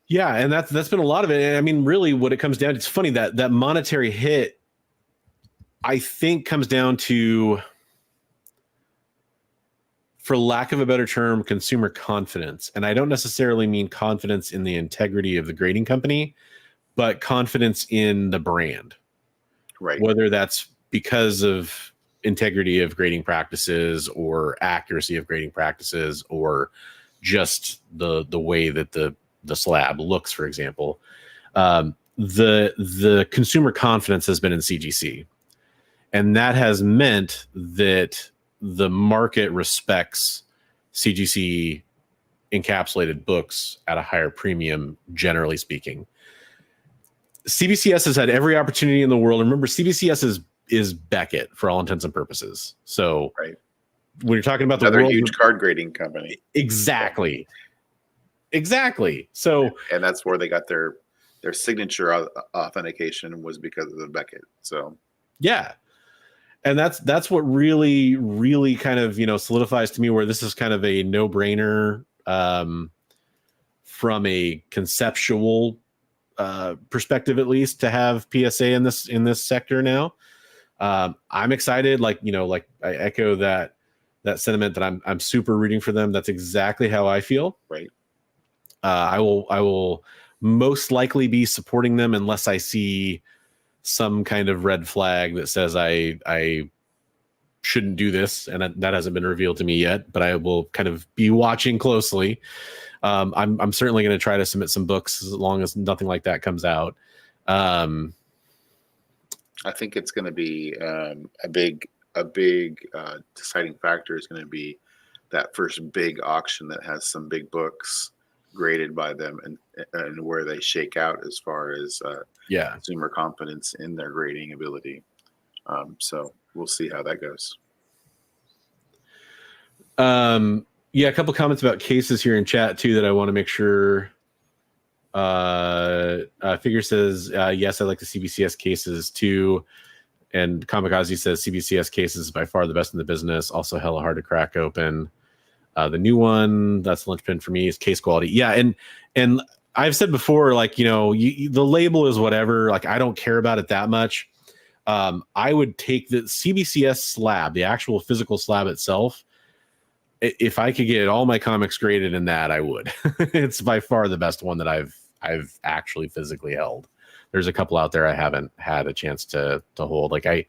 Yeah, and that's been a lot of it. And really what it comes down to, it's funny that monetary hit, I think, comes down to for lack of a better term, consumer confidence. And I don't necessarily mean confidence in the integrity of the grading company, but confidence in the brand. Right. Whether that's because of integrity of grading practices or accuracy of grading practices or just the way that the slab looks, for example. The consumer confidence has been in CGC. And that has meant that the market respects CGC encapsulated books at a higher premium, generally speaking. CBCS has had every opportunity in the world. Remember, CBCS is Beckett for all intents and purposes. So right. When you're talking about another the world, huge card grading company. Exactly. So, and that's where they got their signature authentication was because of the Beckett. So yeah. And that's what really, really kind of, solidifies to me where this is kind of a no-brainer from a conceptual perspective, at least, to have PSA in this sector now. I'm excited. Like I echo that sentiment that I'm super rooting for them. That's exactly how I feel. Right. I will most likely be supporting them unless I see some kind of red flag that says I shouldn't do this, and that hasn't been revealed to me yet. But I will kind of be watching closely. I'm certainly going to try to submit some books as long as nothing like that comes out. I think it's going to be a big deciding factor is going to be that first big auction that has some big books graded by them and where they shake out as far as consumer confidence in their grading ability. So we'll see how that goes. A couple comments about cases here in chat too that I want to make sure. Figure says yes, I like the CBCS cases too, and Kamikaze says CBCS cases is by far the best in the business. Also, hella hard to crack open. The new one, that's the linchpin for me, is case quality. Yeah, and I've said before, like, the label is whatever. Like, I don't care about it that much. I would take the CBCS slab, the actual physical slab itself. If I could get all my comics graded in that, I would. It's by far the best one that I've actually physically held. There's a couple out there I haven't had a chance to hold. Like I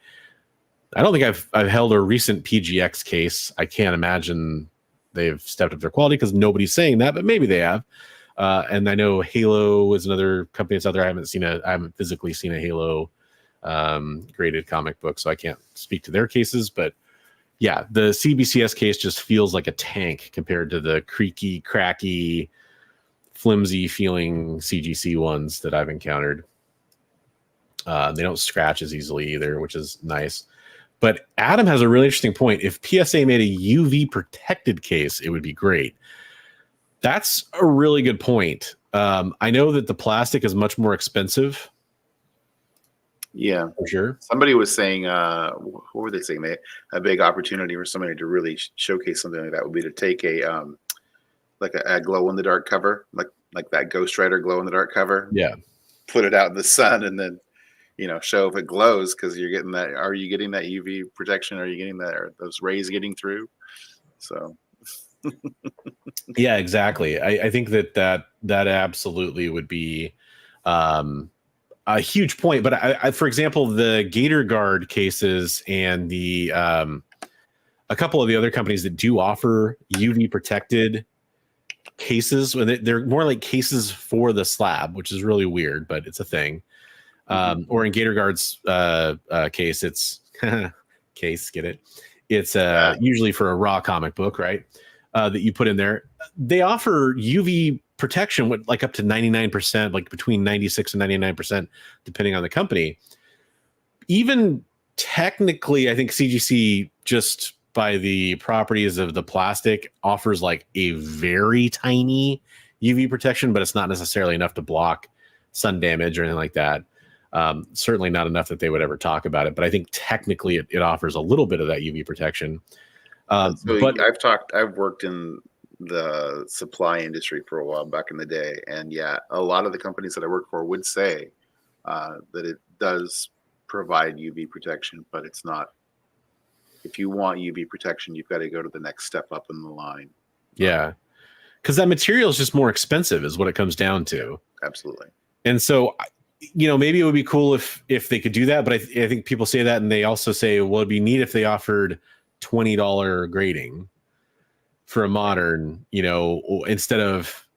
don't think I've held a recent PGX case. I can't imagine they've stepped up their quality because nobody's saying that, but maybe they have. And I know Halo is another company that's out there. I haven't physically seen a Halo graded comic book, so I can't speak to their cases. But yeah, the CBCS case just feels like a tank compared to the creaky, cracky, flimsy feeling CGC ones that I've encountered. They don't scratch as easily either, which is nice. But Adam has a really interesting point. If PSA made a UV protected case, it would be great. That's a really good point. I know that the plastic is much more expensive. Yeah, for sure. Somebody was saying, what were they saying? A big opportunity for somebody to really showcase something like that would be to take a glow in the dark cover, like that Ghost Rider glow in the dark cover. Yeah, put it out in the sun and then show if it glows, because you're getting that. Are you getting that UV protection? Are you getting that? Are those rays getting through? So. Yeah, exactly. I think that absolutely would be a huge point. But I for example, the Gator Guard cases and the a couple of the other companies that do offer UV protected cases, when they're more like cases for the slab, which is really weird, but it's a thing. Or in Gator Guard's case, it's case, get it? It's usually for a raw comic book, right? That you put in there. They offer UV protection with like up to 99%, like between 96 and 99%, depending on the company. Even technically, I think CGC, just by the properties of the plastic, offers like a very tiny UV protection, but it's not necessarily enough to block sun damage or anything like that. Certainly not enough that they would ever talk about it, but I think technically it offers a little bit of that UV protection. But I've worked in the supply industry for a while back in the day, and a lot of the companies that I work for would say that it does provide UV protection, but it's not if you want UV protection, you've got to go to the next step up in the line. Yeah. Because that material is just more expensive is what it comes down to. Absolutely. And so, maybe it would be cool if they could do that. But I think people say that, and they also say, well, it'd be neat if they offered $20 grading for a modern, instead of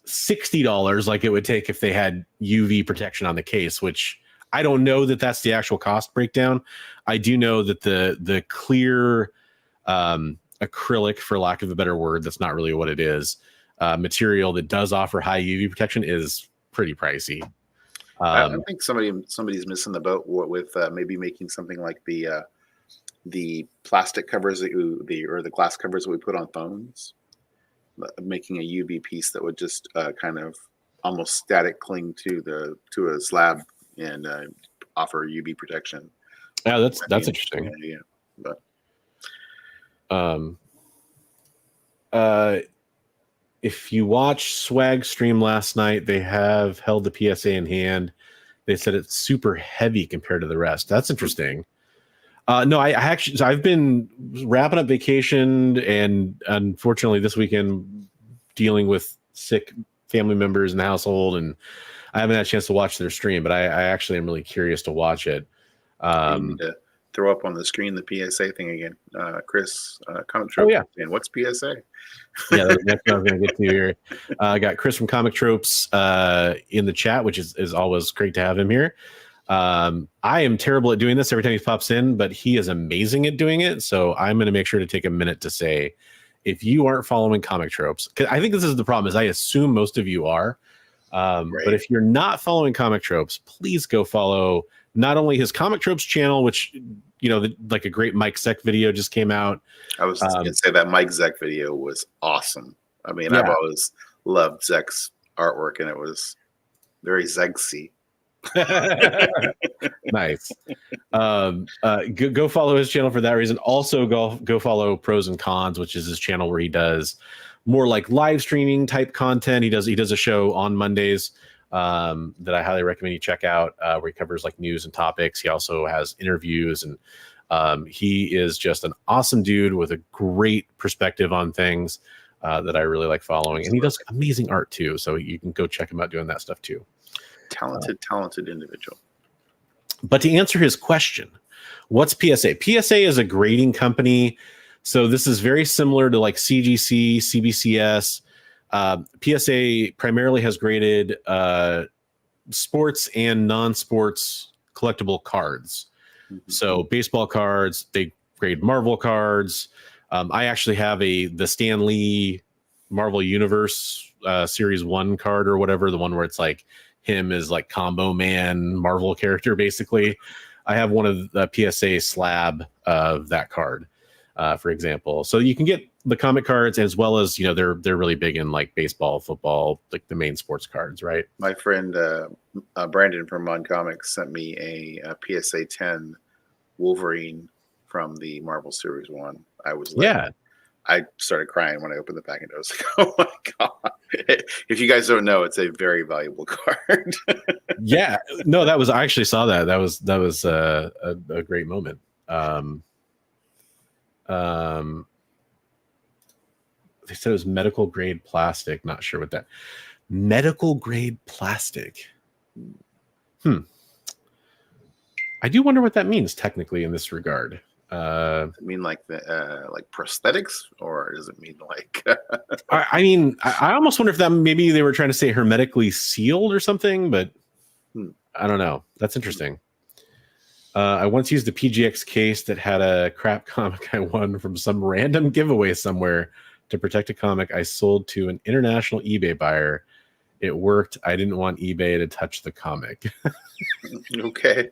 $60 like it would take if they had UV protection on the case, which I don't know that that's the actual cost breakdown. I do know that the clear acrylic, for lack of a better word, that's not really what it is, material that does offer high UV protection is pretty pricey. I think somebody's missing the boat with maybe making something like the plastic covers or the glass covers that we put on phones, making a UV piece that would just kind of almost static cling to a slab and offer UV protection. Yeah, that's interesting. Yeah, but if you watch Swag stream last night, they have held the PSA in hand. They said it's super heavy compared to the rest. That's interesting. No, I've been wrapping up vacation, and unfortunately this weekend dealing with sick family members in the household, and I haven't had a chance to watch their stream, but I actually am really curious to watch it. To throw up on the screen the PSA thing again. Chris, Comic Tropes. Oh, yeah. And what's PSA? Yeah, that's what I was going to get to here. I got Chris from Comic Tropes in the chat, which is always great to have him here. I am terrible at doing this every time he pops in, but he is amazing at doing it. So I'm going to make sure to take a minute to say, if you aren't following Comic Tropes, because I think this is the problem, is I assume most of you are. Right. But if you're not following Comic Tropes, please go follow not only his Comic Tropes channel, which, like a great Mike Zeck video just came out. I was going to say that Mike Zeck video was awesome. I mean, I've always loved Zeck's artwork, and it was very Zegsy. Nice. Go follow his channel for that reason. Also, go follow Pros and Cons, which is his channel where he does more like live streaming type content. He does a show on Mondays that I highly recommend you check out, where he covers like news and topics. He also has interviews, and he is just an awesome dude with a great perspective on things that I really like following. And he does amazing art too, so you can go check him out doing that stuff too. Talented individual. But to answer his question, what's PSA? PSA is a grading company. So this is very similar to like CGC, CBCS. PSA primarily has graded sports and non-sports collectible cards. Mm-hmm. So baseball cards, they grade Marvel cards. I actually have the Stan Lee Marvel Universe Series 1 card or whatever, the one where it's like him as like Combo Man Marvel character, basically. I have one of the PSA slab of that card, for example. So you can get the comic cards, as well as, they're really big in like baseball, football, like the main sports cards, right? My friend Brandon from Mon Comics sent me a PSA 10 Wolverine from the Marvel Series 1. I was like, I started crying when I opened the package. I was like, oh my God. If you guys don't know, it's a very valuable card. Yeah. No, I actually saw that. That was a great moment. They said it was medical grade plastic. Not sure what that medical grade plastic. I do wonder what that means technically in this regard. Does it mean like the like prosthetics, or does it mean like? I almost wonder if that maybe they were trying to say hermetically sealed or something, but I don't know. That's interesting. I once used a PGX case that had a crap comic I won from some random giveaway somewhere to protect a comic I sold to an international eBay buyer. It worked. I didn't want eBay to touch the comic. Okay.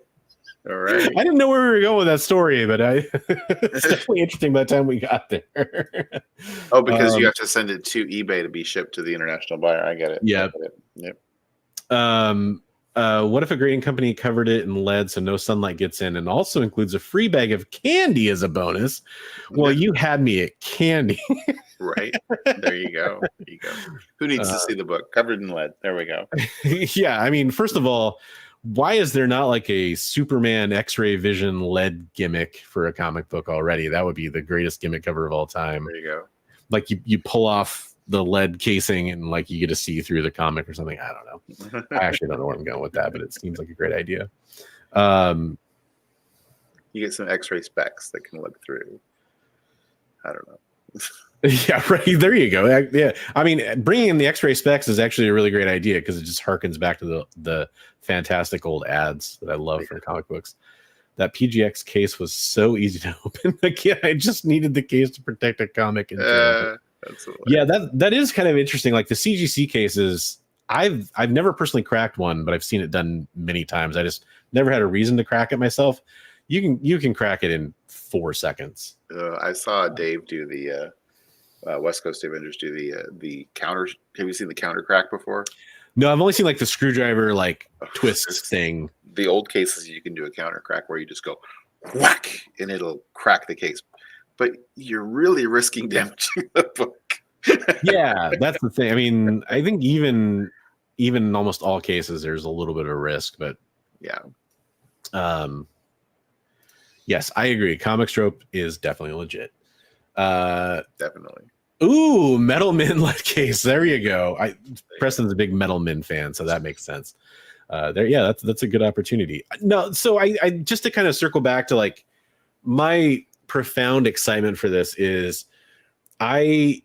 All right. I didn't know where we were going with that story, but it's definitely interesting by the time we got there. Oh, because you have to send it to eBay to be shipped to the international buyer. I get it. Yeah. Yep. What if a grading company covered it in lead so no sunlight gets in, and also includes a free bag of candy as a bonus? Well, you had me at candy. Right. There you go. Who needs to see the book? Covered in lead. There we go. Yeah. I mean, first of all, why is there not like a Superman X-ray vision LED gimmick for a comic book already? That would be the greatest gimmick cover of all time. There you go. Like you pull off the LED casing and like you get to see through the comic or something. I don't know. I actually don't know where I'm going with that, but it seems like a great idea. You get some X-ray specs that can look through. I don't know. Yeah, right. There you go. Yeah, I mean, bringing in the X-ray specs is actually a really great idea because it just harkens back to the fantastic old ads that I love from comic books. That PGX case was so easy to open. Again, I just needed the case to protect a comic. Yeah, that is kind of interesting. Like the CGC cases, I've never personally cracked one, but I've seen it done many times. I just never had a reason to crack it myself. You can crack it in 4 seconds. I saw Dave do the West Coast Avengers do the counter. Have you seen the counter crack before? No, I've only seen like the screwdriver twist thing. The old cases you can do a counter crack where you just go whack and it'll crack the case, but you're really risking damaging the book. Yeah, that's the thing. I mean, I think even in almost all cases there's a little bit of risk, but yeah. Yes, I agree. Comic Strope is definitely legit. Definitely. Ooh, Metal Min lead case. There you go. Preston's a big Metal Min fan, so that makes sense. That's a good opportunity. No, so I just to kind of circle back to like my profound excitement for this is I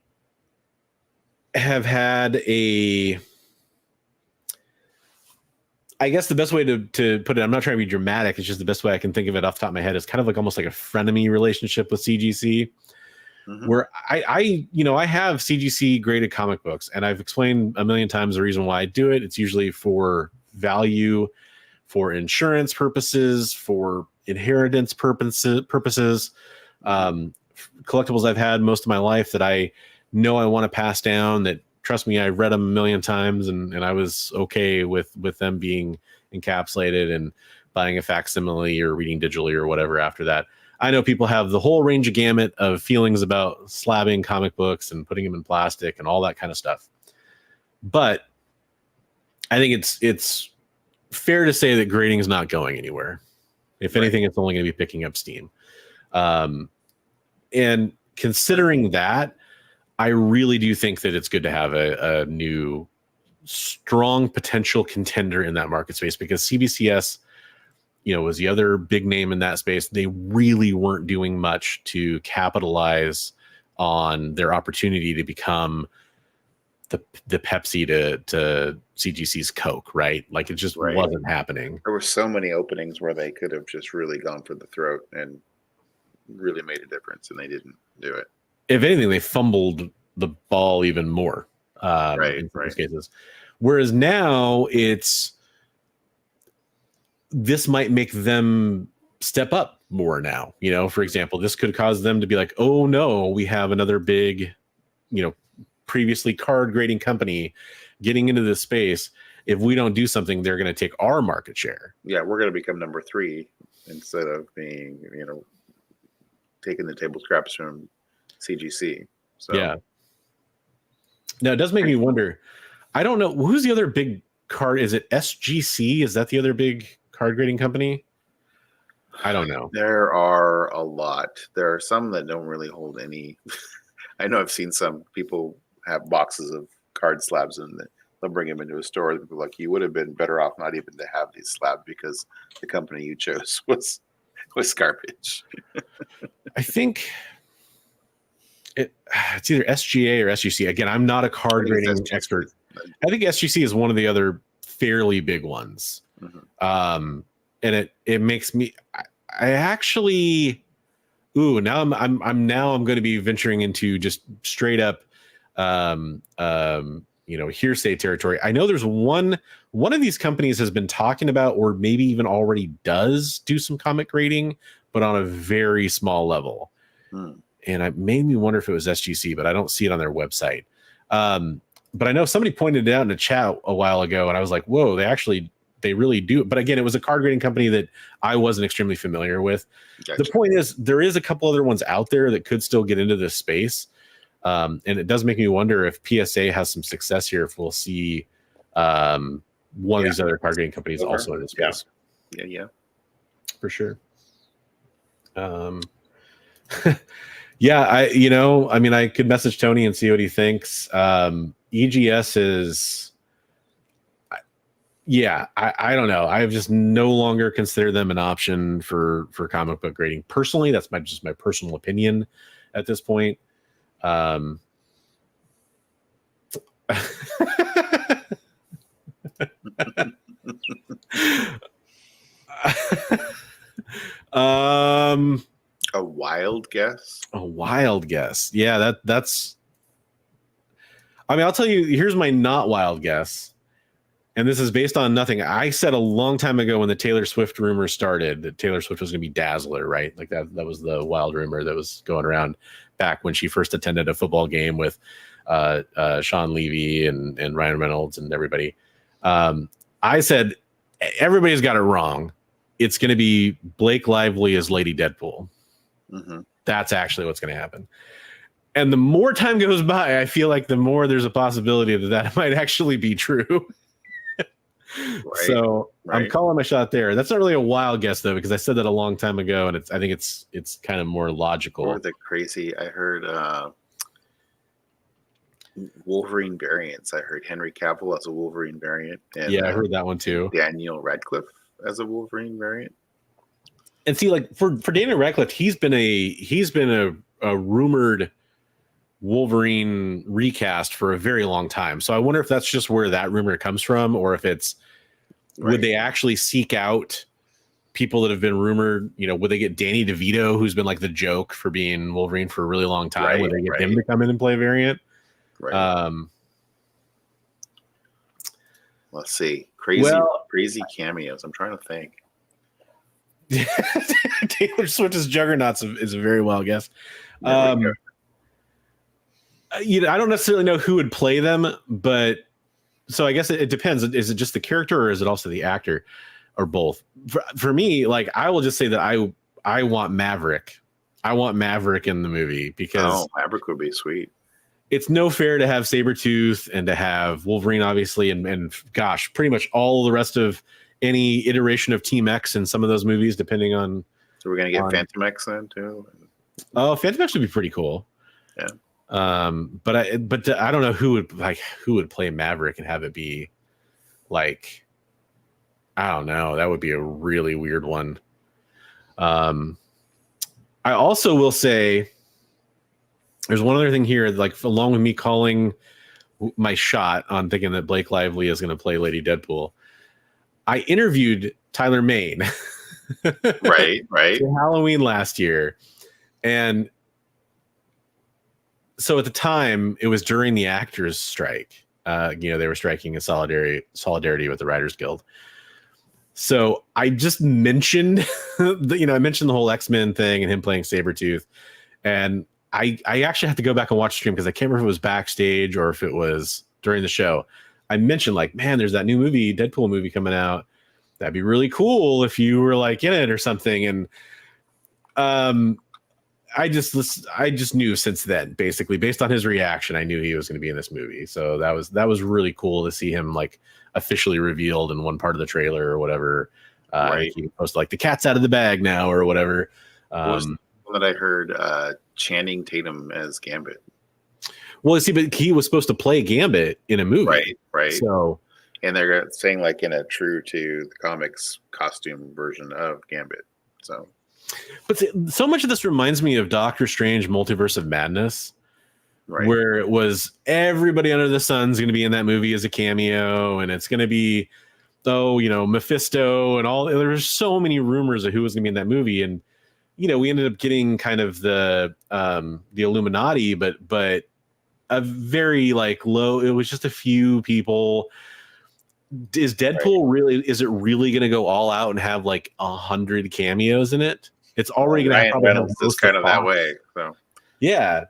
have had I guess the best way to put it, I'm not trying to be dramatic, it's just the best way I can think of it off the top of my head, is kind of like almost like a frenemy relationship with CGC. Mm-hmm. Where I have CGC graded comic books, and I've explained a million times the reason why I do it. It's usually for value, for insurance purposes, for inheritance purposes. Collectibles I've had most of my life that I know I want to pass down, that trust me, I've read them a million times and I was okay with them being encapsulated and buying a facsimile or reading digitally or whatever after that. I know people have the whole range of gamut of feelings about slabbing comic books and putting them in plastic and all that kind of stuff. But I think it's fair to say that grading is not going anywhere. If anything, it's only going to be picking up steam. And considering that, I really do think that it's good to have a new strong potential contender in that market space, because CBCS, was the other big name in that space. They really weren't doing much to capitalize on their opportunity to become the Pepsi to CGC's Coke, right? Like it just wasn't happening. There were so many openings where they could have just really gone for the throat and really made a difference, and they didn't do it. If anything, they fumbled the ball even more in most cases. Whereas now this might make them step up more now. For example, this could cause them to be like, oh no, we have another big, previously card grading company getting into this space. If we don't do something, they're going to take our market share. Yeah, we're going to become number 3 instead of being, taking the table scraps from CGC. So yeah. Now it does make me wonder. I don't know who's the other big card. Is it SGC? Is that the other big card grading company? I don't know. There are a lot. There are some that don't really hold any. I know I've seen some people have boxes of card slabs and they'll bring them into a store. And people are like, you would have been better off not even to have these slabs because the company you chose was garbage. I think it's either SGA or SGC. Again, I'm not a card grading expert. I think SGC is one of the other fairly big ones. Mm-hmm. And it makes me. I actually. Ooh, now I'm going to be venturing into just straight up, hearsay territory. I know there's one of these companies has been talking about, or maybe even already does do some comic grading, but on a very small level. And it made me wonder if it was SGC, but I don't see it on their website. But I know somebody pointed it out in a chat a while ago, and I was like, whoa, they really do. But again, it was a card grading company that I wasn't extremely familiar with. Gotcha. The point is, there is a couple other ones out there that could still get into this space. And it does make me wonder if PSA has some success here, if we'll see one of these other card grading companies also in the space. Yeah, for sure. Yeah, I could message Tony and see what he thinks. EGS is, I don't know. I've just no longer considered them an option for comic book grading. Personally, that's just my personal opinion at this point. A wild guess. Yeah, that's. I mean, I'll tell you. Here's my not wild guess, and this is based on nothing. I said a long time ago when the Taylor Swift rumor started that Taylor Swift was going to be Dazzler, right? Like that was the wild rumor that was going around back when she first attended a football game with Sean Levy and Ryan Reynolds and everybody. I said everybody's got it wrong. It's going to be Blake Lively as Lady Deadpool. Mm-hmm. That's actually what's going to happen. And the more time goes by, I feel like the more there's a possibility that might actually be true. So I'm calling my shot there. That's not really a wild guess though, because I said that a long time ago, and I think it's kind of more logical. Or the crazy. I heard Wolverine variants. I heard Henry Cavill as a Wolverine variant. And, I heard that one too. Daniel Radcliffe as a Wolverine variant. And see, like for Daniel Radcliffe, he's been a rumored Wolverine recast for a very long time. So I wonder if that's just where that rumor comes from, or if it's would they actually seek out people that have been rumored? Would they get Danny DeVito, who's been like the joke for being Wolverine for a really long time? Would they get him to come in and play a variant? Right. Let's see. Crazy cameos. I'm trying to think. Taylor Swift's Juggernauts is a very wild guess. I don't necessarily know who would play them, but so I guess it depends. Is it just the character, or is it also the actor, or both? For me, like I will just say that I want Maverick. I want Maverick in the movie because Maverick would be sweet. It's no fair to have Sabretooth and to have Wolverine, obviously, and gosh, pretty much all the rest of any iteration of Team X in some of those movies, depending on. So we're gonna get Phantom X then too. Oh, Phantom X would be pretty cool. Yeah. But I don't know who would play Maverick and have it be like, I don't know. That would be a really weird one. I also will say there's one other thing here, like along with me calling my shot on thinking that Blake Lively is going to play Lady Deadpool. I interviewed Tyler Mane right for Halloween last year. And so at the time, it was during the actors' strike. They were striking in solidarity with the Writers Guild. So I just mentioned, I mentioned the whole X-Men thing and him playing Sabretooth. And I actually have to go back and watch the stream because I can't remember if it was backstage or if it was during the show. I mentioned like, man, there's that new movie, Deadpool movie coming out. That'd be really cool if you were like in it or something. And I just knew since then, basically based on his reaction, I knew he was going to be in this movie. So that was really cool to see him like officially revealed in one part of the trailer or whatever. He posted like the cat's out of the bag now or whatever. What was the one that I heard Channing Tatum as Gambit? Well, see, but he was supposed to play Gambit in a movie. Right. So, and they're saying like in a true to the comics costume version of Gambit. So, but so much of this reminds me of Doctor Strange Multiverse of Madness, where it was everybody under the sun's going to be in that movie as a cameo, and it's going to be, Mephisto and all. There were so many rumors of who was going to be in that movie, and we ended up getting kind of the Illuminati, but a very like low. It was just a few people. Is Deadpool really? Is it really going to go all out and have like 100 cameos in it? It's already going to probably have it's kind of that way. So yeah,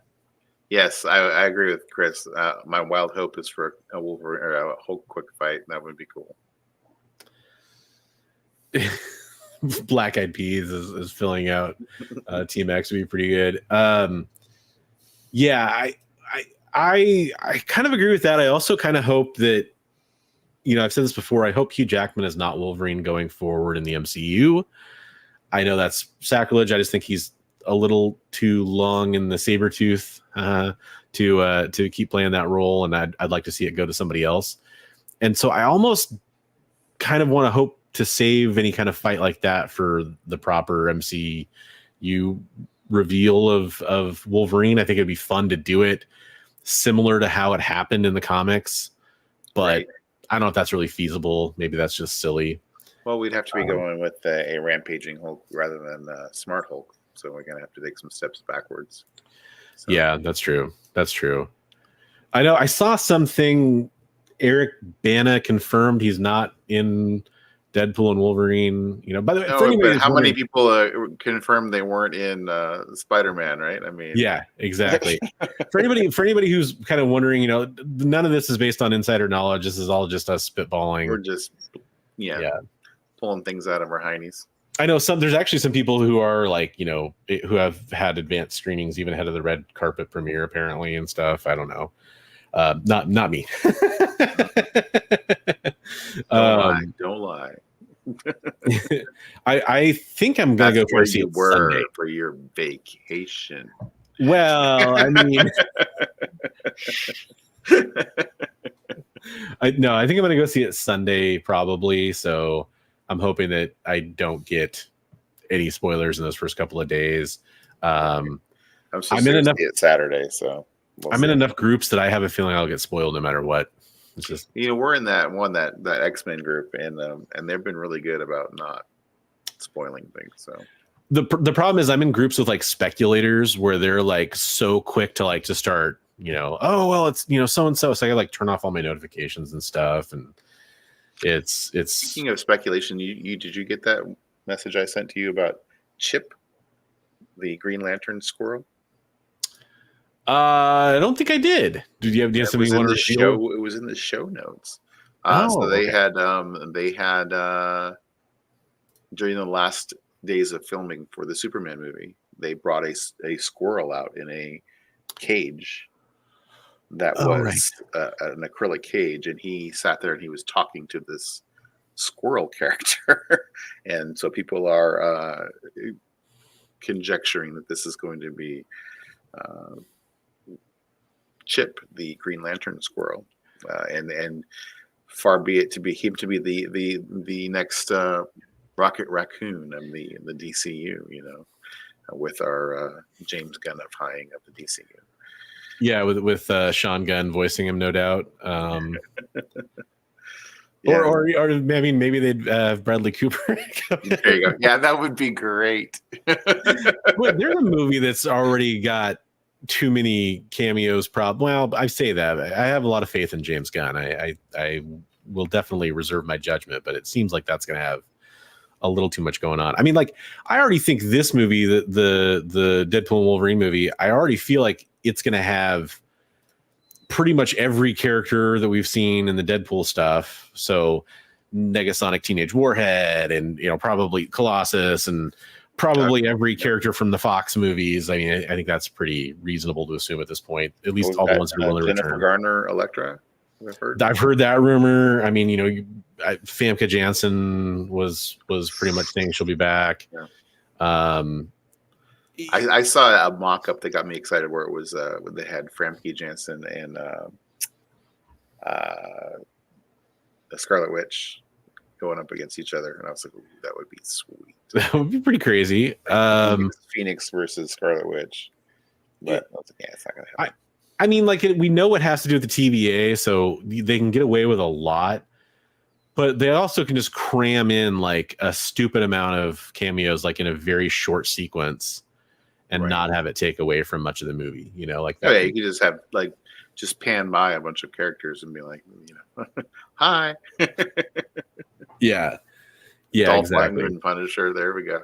yes, I agree with Chris. My wild hope is for a Wolverine or a Hulk quick fight. That would be cool. Black Eyed Peas is filling out Team X would be pretty good. I kind of agree with that. I also kind of hope that I've said this before. I hope Hugh Jackman is not Wolverine going forward in the MCU. I know that's sacrilege. I just think he's a little too long in the saber tooth to keep playing that role, and I'd like to see it go to somebody else. And so I almost kind of want to hope to save any kind of fight like that for the proper MCU reveal of Wolverine. I think it'd be fun to do it similar to how it happened in the comics, but right. I don't know if that's really feasible. Maybe that's just silly. Well, we'd have to be going with a rampaging Hulk rather than Smart Hulk, so we're gonna have to take some steps backwards. So. Yeah, that's true. That's true. I know. I saw something. Eric Bana confirmed he's not in Deadpool and Wolverine. By the way, but how many people confirmed they weren't in Spider-Man? Right? I mean, yeah, exactly. for anybody who's kind of wondering, none of this is based on insider knowledge. This is all just us spitballing. We're just, pulling things out of our heinies. I know there's actually some people who are like, who have had advanced screenings even ahead of the red carpet premiere, apparently, and stuff. I don't know. Not me. Don't lie. I think I'm gonna go for see it Sunday for your vacation. Well, I mean, I think I'm gonna go see it Sunday probably. So I'm hoping that I don't get any spoilers in those first couple of days. I'm in enough it Saturday, so I'm in enough groups that I have a feeling I'll get spoiled no matter what. It's just we're in that one that X-Men group, and they've been really good about not spoiling things. So the problem is I'm in groups with like speculators where they're like so quick to start, oh well, it's so and so, so I gotta like turn off all my notifications and stuff, and it's speaking of speculation, you did you get that message I sent to you about Chip, the Green Lantern squirrel? I don't think I did. Did you have something you wanted to show? It was in the show notes. So they had during the last days of filming for the Superman movie, they brought a squirrel out in a cage that was an acrylic cage, and he sat there and he was talking to this squirrel character, and so people are conjecturing that this is going to be Chip, the Green Lantern squirrel, and far be it to be him to be the next Rocket Raccoon of the DCU, with our James Gunn of high-ing up the DCU. Yeah, with Sean Gunn voicing him, no doubt. Yeah. Or I mean, maybe they'd have Bradley Cooper. There you go. Yeah, that would be great. But there's a movie that's already got too many cameos. Well, I say that I have a lot of faith in James Gunn. I will definitely reserve my judgment, but it seems like that's going to have a little too much going on. I mean, like, I already think this movie, the Deadpool and Wolverine movie, I already feel like it's going to have pretty much every character that we've seen in the Deadpool stuff. So Negasonic Teenage Warhead, and probably Colossus, and probably every character from the Fox movies. I mean, I think that's pretty reasonable to assume at this point. At least all the ones that are willing to return. Jennifer Garner, Elektra. I've heard that rumor. I mean, Famke Janssen was pretty much saying she'll be back. Yeah. I saw a mock-up that got me excited where it was when they had Famke Janssen and the Scarlet Witch going up against each other, and I was like, ooh, that would be sweet. That would be pretty crazy. Phoenix versus Scarlet Witch. But I was like, yeah, it's not going to happen. I mean, like, we know it has to do with the TVA, so they can get away with a lot, but they also can just cram in like a stupid amount of cameos, like in a very short sequence, and not have it take away from much of the movie. Like that. Oh, yeah, you can just have just pan by a bunch of characters and be like, hi. Yeah, Dolph exactly. Lundgren Punisher. There we go.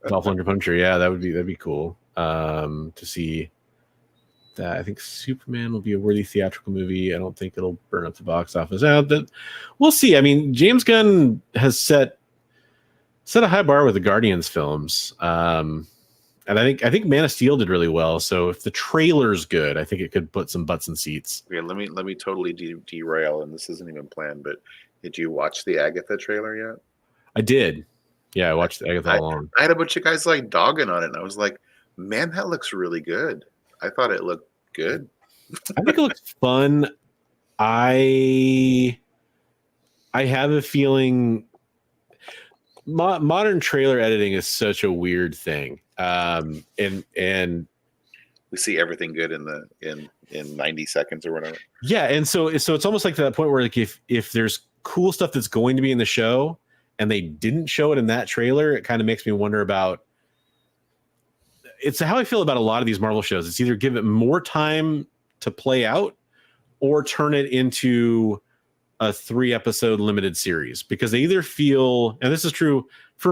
Dolph Lundgren Punisher. Yeah, that'd be cool to see. That I think Superman will be a worthy theatrical movie. I don't think it'll burn up the box office. We'll see. I mean, James Gunn has set a high bar with the Guardians films. And I think Man of Steel did really well. So if the trailer's good, I think it could put some butts in seats. Okay, let me totally derail, and this isn't even planned, but did you watch the Agatha trailer yet? I did. Yeah, I watched Agatha all along. I had a bunch of guys like dogging on it, and I was like, man, that looks really good. I thought it looked good. I think it looks fun. I have a feeling modern trailer editing is such a weird thing. And we see everything good in 90 seconds or whatever. Yeah, and so it's almost like to that point where like if there's cool stuff that's going to be in the show and they didn't show it in that trailer, it kind of makes me wonder about. It's how I feel about a lot of these Marvel shows. It's either give it more time to play out or turn it into a 3-episode limited series, because they either feel, and this is true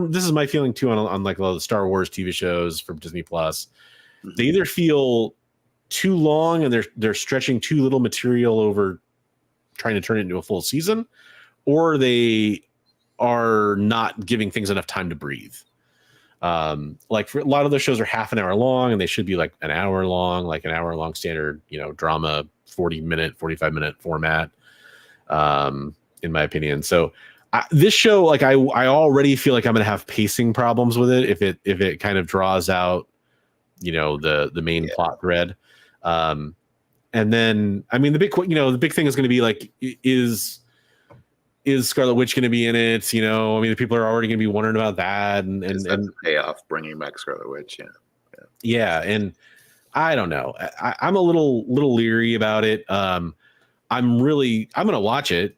this is my feeling too on like a lot of the Star Wars TV shows from Disney Plus. Mm-hmm. They either feel too long and they're stretching too little material over trying to turn it into a full season, or they are not giving things enough time to breathe. Like for a lot of those shows are half an hour long and they should be like an hour long, like an hour long standard, drama, 40-minute, 45-minute format, in my opinion. So this show, like I already feel like I'm going to have pacing problems with it if it kind of draws out, the main plot thread. And then, I mean, the big thing is going to be like, is Scarlet Witch going to be in it? I mean, the people are already going to be wondering about that, and the payoff bringing back Scarlet Witch. Yeah. And I don't know. I'm a little leery about it. I'm going to watch it.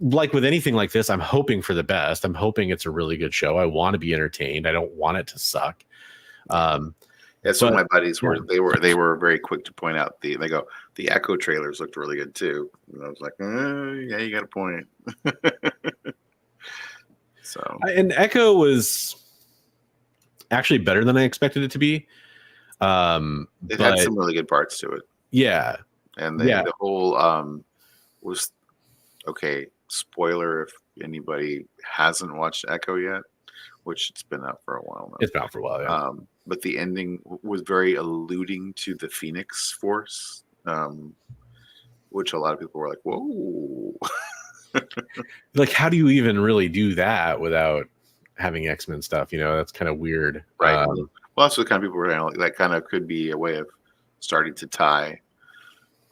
Like with anything like this, I'm hoping for the best. I'm hoping it's a really good show. I want to be entertained. I don't want it to suck. Some of my buddies were they were very quick to point out the Echo trailers looked really good too. And I was like, yeah, you got a point. And Echo was actually better than I expected it to be. It had some really good parts to it. Yeah. And the whole was okay. Spoiler if anybody hasn't watched Echo yet, which it's been out for a while now. It's been out for a while, yeah. But the ending was very alluding to the Phoenix Force, which a lot of people were like, whoa. Like, how do you even really do that without having X-Men stuff? That's kind of weird. Right. Well, that's what kind of people were like, that kind of could be a way of starting to tie,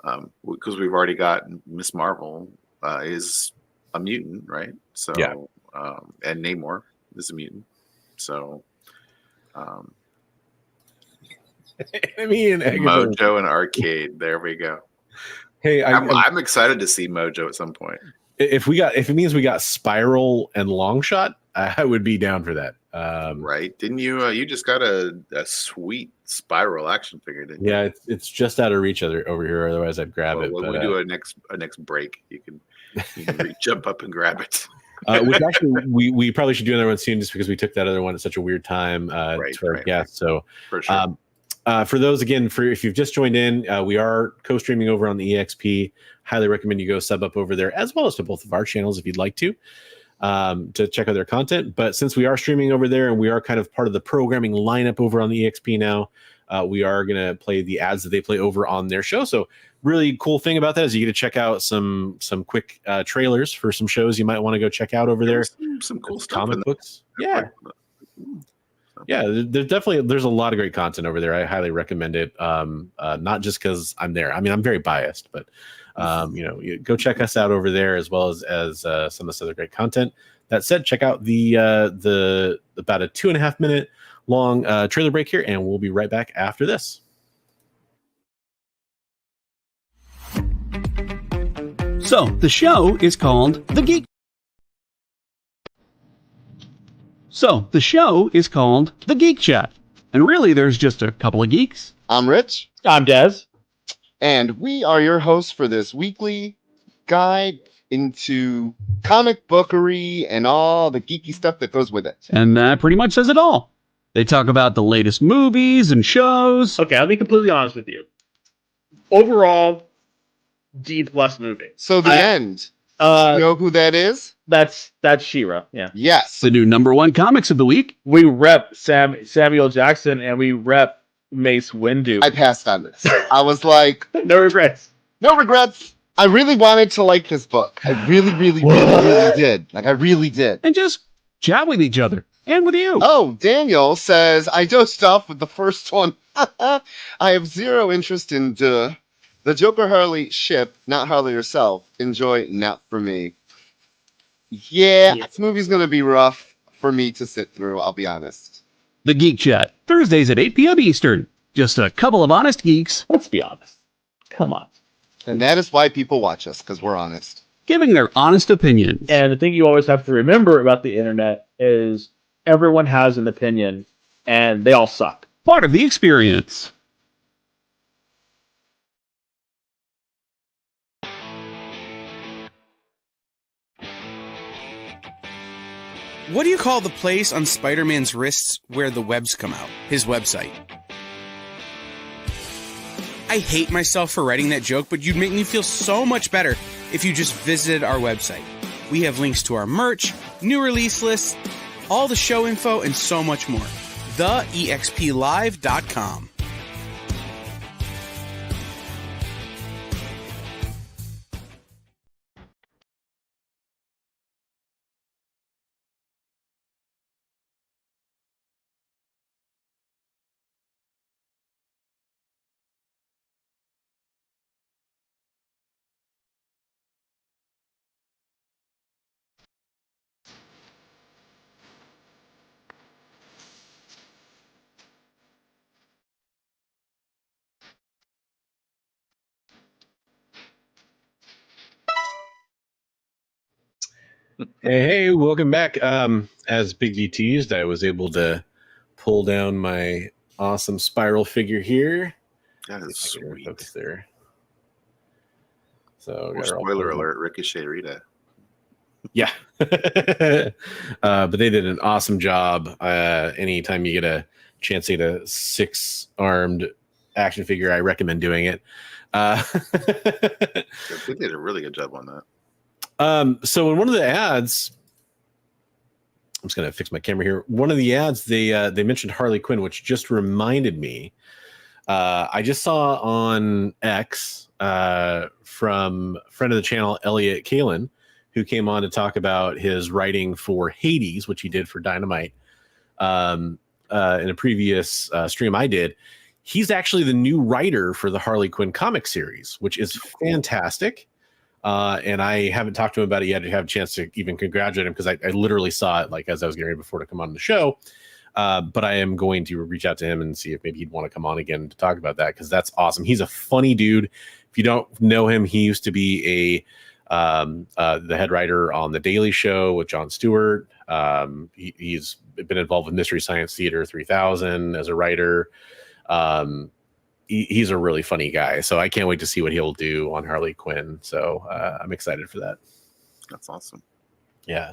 because we've already got Miss Marvel is a mutant, right? So, yeah. And Namor is a mutant. So, I mean, Mojo and Arcade. There we go. Hey, I'm excited to see Mojo at some point. If it means we got Spiral and Longshot, I would be down for that. Right? Didn't you? You just got a sweet Spiral action figure, didn't you? Yeah, it's just out of reach over here. Otherwise, I'd grab it. When we do a next break, you can jump up and grab it. Which actually we probably should do another one soon, just because we took that other one at such a weird time for our guests. So for sure. For those, again, if you've just joined in, we are co-streaming over on the EXP. Highly recommend you go sub up over there, as well as to both of our channels if you'd like to check out their content. But since we are streaming over there and we are kind of part of the programming lineup over on the EXP now, we are going to play the ads that they play over on their show. So really cool thing about that is you get to check out some quick trailers for some shows you might want to go check out over there. Some cool stuff. Comic books. Yeah. Yeah, there's a lot of great content over there. I highly recommend it. Not just because I'm there. I mean, I'm very biased, but go check us out over there, as well as some of this other great content. That said, check out the about a 2.5 minute long trailer break here, and we'll be right back after this. So the show is called The Geek. So the show is called The Geek Chat, and really there's just a couple of geeks. I'm Rich. I'm Dez. And we are your hosts for this weekly guide into comic bookery and all the geeky stuff that goes with it. And that pretty much says it all. They talk about the latest movies and shows. Okay, I'll be completely honest with you. Overall, D+ movie. So the end. You know who that is? That's She-Ra. Yeah. Yes. The new #1 comics of the week. We rep Samuel Jackson and we rep Mace Windu. I passed on this. I was like, no regrets. no regrets. I really wanted to like this book. I really did. Like, I really did. And just chat with each other. And with you. Oh, Daniel says, I dosed off with the first one. I have zero interest in the Joker Harley ship, not Harley herself. Enjoy, not for me. Yeah, this movie's going to be rough for me to sit through, I'll be honest. The Geek Chat, Thursdays at 8 p.m. Eastern. Just a couple of honest geeks. Let's be honest. Come on. And that is why people watch us, because we're honest. Giving their honest opinions. And the thing you always have to remember about the internet is everyone has an opinion, and they all suck. Part of the experience. What do you call the place on Spider-Man's wrists where the webs come out? His website. I hate myself for writing that joke, but you'd make me feel so much better if you just visited our website. We have links to our merch, new release lists, all the show info, and so much more. TheEXPLive.com. Hey, welcome back. As Bigby teased, I was able to pull down my awesome spiral figure here. That is sweet. Focus there. So, spoiler alert: Ricochet Rita. Yeah, but they did an awesome job. Anytime you get a chance to get a 6-armed action figure, I recommend doing it. They did a really good job on that. So in one of the ads, I'm just gonna fix my camera here. One of the ads, they mentioned Harley Quinn, which just reminded me. I just saw on X from friend of the channel Elliot Kalin, who came on to talk about his writing for Hades, which he did for Dynamite in a previous stream I did. He's actually the new writer for the Harley Quinn comic series, which is fantastic. And I haven't talked to him about it yet to have a chance to even congratulate him, because I literally saw it like as I was getting ready before to come on the show. But I am going to reach out to him and see if maybe he'd want to come on again to talk about that, because that's awesome. He's a funny dude. If you don't know him, he used to be the head writer on The Daily Show with Jon Stewart. He's been involved with Mystery Science Theater 3000 as a writer. He's a really funny guy, so I can't wait to see what he'll do on Harley Quinn. So I'm excited for that. That's awesome. Yeah.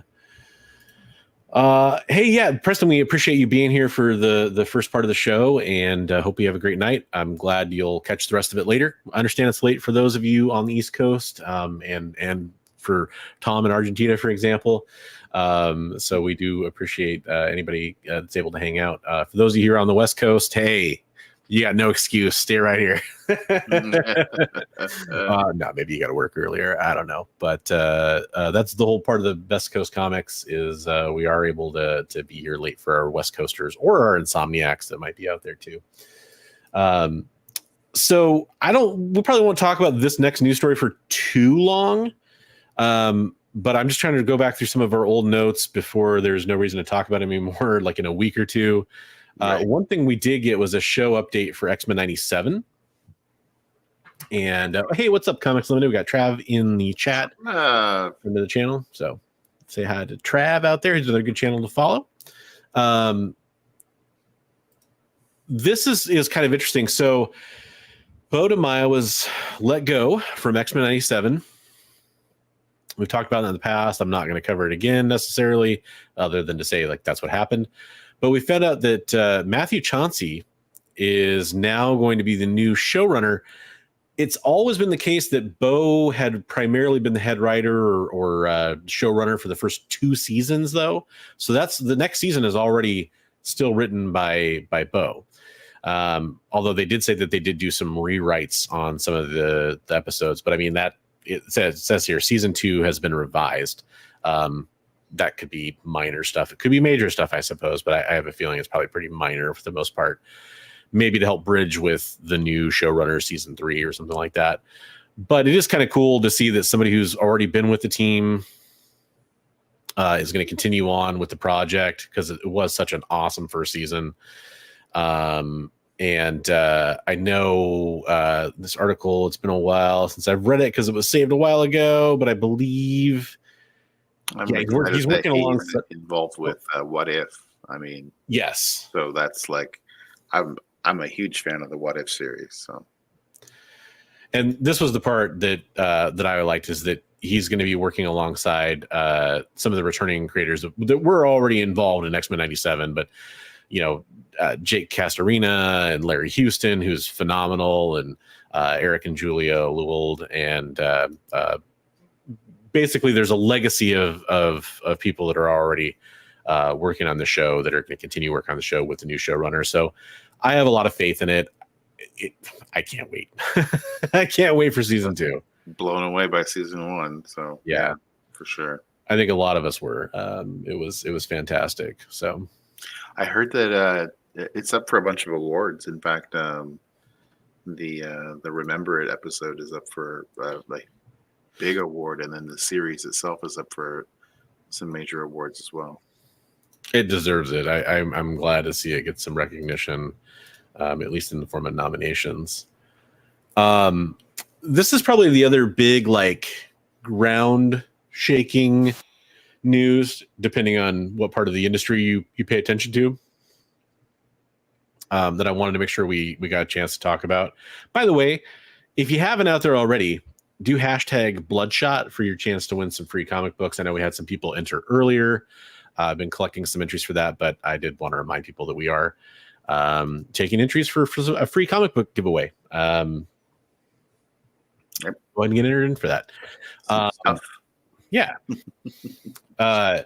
Hey, yeah, Preston, we appreciate you being here for the first part of the show, and hope you have a great night. I'm glad you'll catch the rest of it later. I understand it's late for those of you on the East Coast, and for Tom in Argentina, for example. So we do appreciate anybody that's able to hang out. For those of you here on the West Coast, hey, you got no excuse. Stay right here. No, maybe you got to work earlier. I don't know. But that's the whole part of the West Coast Comics is we are able to be here late for our West Coasters or our Insomniacs that might be out there too. So we probably won't talk about this next news story for too long. But I'm just trying to go back through some of our old notes before there's no reason to talk about it anymore, like in a week or two. Right. One thing we did get was a show update for X-Men 97. And hey, what's up, Comics Limited? We got Trav in the chat from the channel. So say hi to Trav out there. He's another good channel to follow. This is kind of interesting. So Bo DeMaio was let go from X-Men 97. We've talked about it in the past. I'm not going to cover it again necessarily, other than to say like that's what happened. But we found out that Matthew Chauncey is now going to be the new showrunner. it's always been the case that Bo had primarily been the head writer or showrunner for the first 2 seasons, though. So that's the next season is already still written by Bo. Although they did say that they did do some rewrites on some of the episodes, but I mean that it says here season 2 has been revised. That could be minor stuff. It could be major stuff, I suppose, but I have a feeling it's probably pretty minor for the most part. Maybe to help bridge with the new showrunner season 3 or something like that. But it is kind of cool to see that somebody who's already been with the team is going to continue on with the project because it was such an awesome first season. And I know this article, it's been a while since I've read it because it was saved a while ago, but I believe he's working alongside involved with What If. I mean, yes. So that's like, I'm a huge fan of the What If series. So, and this was the part that I liked is that he's going to be working alongside some of the returning creators that were already involved in X-Men '97, but Jake Castorina and Larry Houston, who's phenomenal, and Eric and Julia Lewald, and basically there's a legacy of people that are already working on the show that are going to continue working on the show with the new showrunner. So I have a lot of faith in it. I can't wait. I can't wait for season 2. Blown away by season 1. So yeah, for sure. I think a lot of us were. It was fantastic. So I heard that it's up for a bunch of awards. In fact, the Remember It episode is up for like big award, and then the series itself is up for some major awards as well. It deserves it. I'm glad to see it get some recognition, at least in the form of nominations. This is probably the other big ground shaking news, depending on what part of the industry you pay attention to. That I wanted to make sure we got a chance to talk about. By the way, if you haven't out there already, do hashtag Bloodshot for your chance to win some free comic books. I know we had some people enter earlier. I've been collecting some entries for that, but I did want to remind people that we are taking entries for a free comic book giveaway. Go ahead and get entered in for that. Yeah. By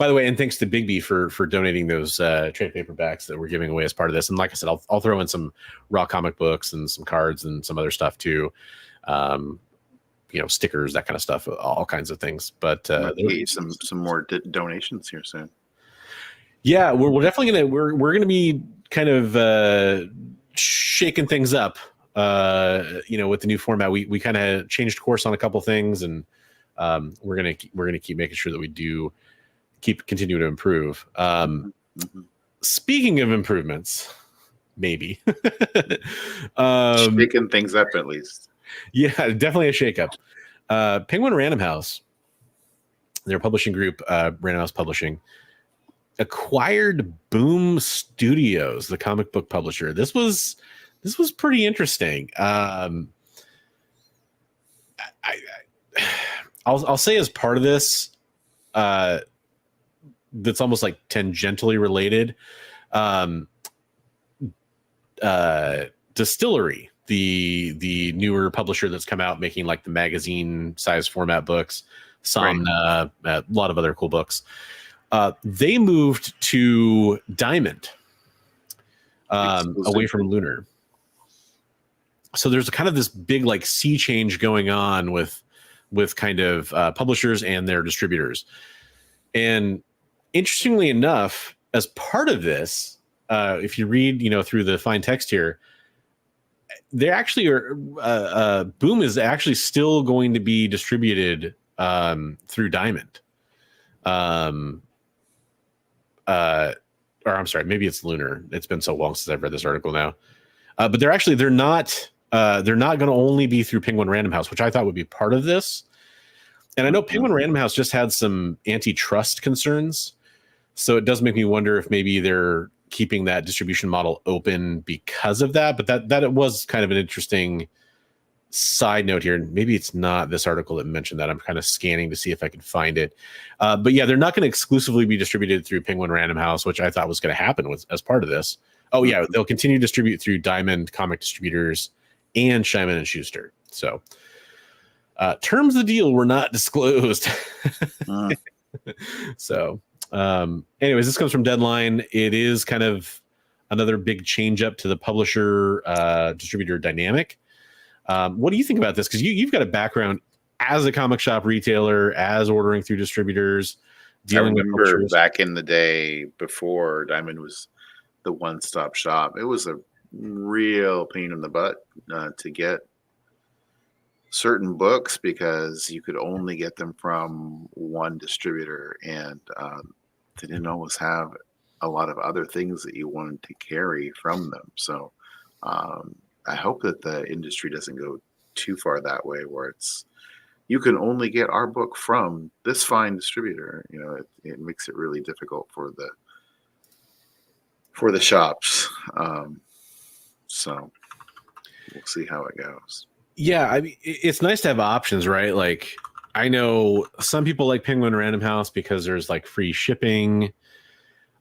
the way, and thanks to Bigby for donating those trade paperbacks that we're giving away as part of this. And like I said, I'll throw in some raw comic books and some cards and some other stuff too. Stickers, that kind of stuff, all kinds of things. But some more donations here soon. Yeah, we're definitely we're gonna be kind of shaking things up. With the new format, we kind of changed course on a couple things, and we're gonna keep making sure that we do continue to improve. Speaking of improvements, maybe shaking things up at least. Yeah, definitely a shakeup. Penguin Random House, their publishing group, Random House Publishing, acquired Boom Studios, the comic book publisher. This was pretty interesting. I'll say as part of this, that's almost like tangentially related. Distillery, the newer publisher that's come out making like the magazine size format books, some a lot of other cool books. They moved to Diamond, away from Lunar. So there's kind of this big sea change going on with kind of publishers and their distributors. And interestingly enough, as part of this, if you read through the fine text here, they actually are Boom is actually still going to be distributed through Diamond. Or I'm sorry, maybe it's Lunar. It's been so long since I've read this article now. But they're not going to only be through Penguin Random House, which I thought would be part of this. And I know Penguin Random House just had some antitrust concerns, so it does make me wonder if maybe they're keeping that distribution model open because of that. But that it was kind of an interesting side note here. Maybe it's not this article that mentioned that. I'm kind of scanning to see if I can find it. But yeah, they're not going to exclusively be distributed through Penguin Random House, which I thought was going to happen as part of this. Oh yeah, they'll continue to distribute through Diamond Comic Distributors and Simon and Schuster. So terms of the deal were not disclosed. So anyways, this comes from Deadline. It is kind of another big change up to the publisher distributor dynamic. What do you think about this? Because you've got a background as a comic shop retailer, as ordering through distributors, dealing with publishers. Back in the day before Diamond was the one-stop shop, it was a real pain in the butt to get certain books because you could only get them from one distributor, and they didn't always have a lot of other things that you wanted to carry from them. So I hope that the industry doesn't go too far that way, where it's you can only get our book from this fine distributor. You know, it makes it really difficult for the shops. So we'll see how it goes. Yeah, I mean, it's nice to have options, right? Like, I know some people like Penguin Random House because there's like free shipping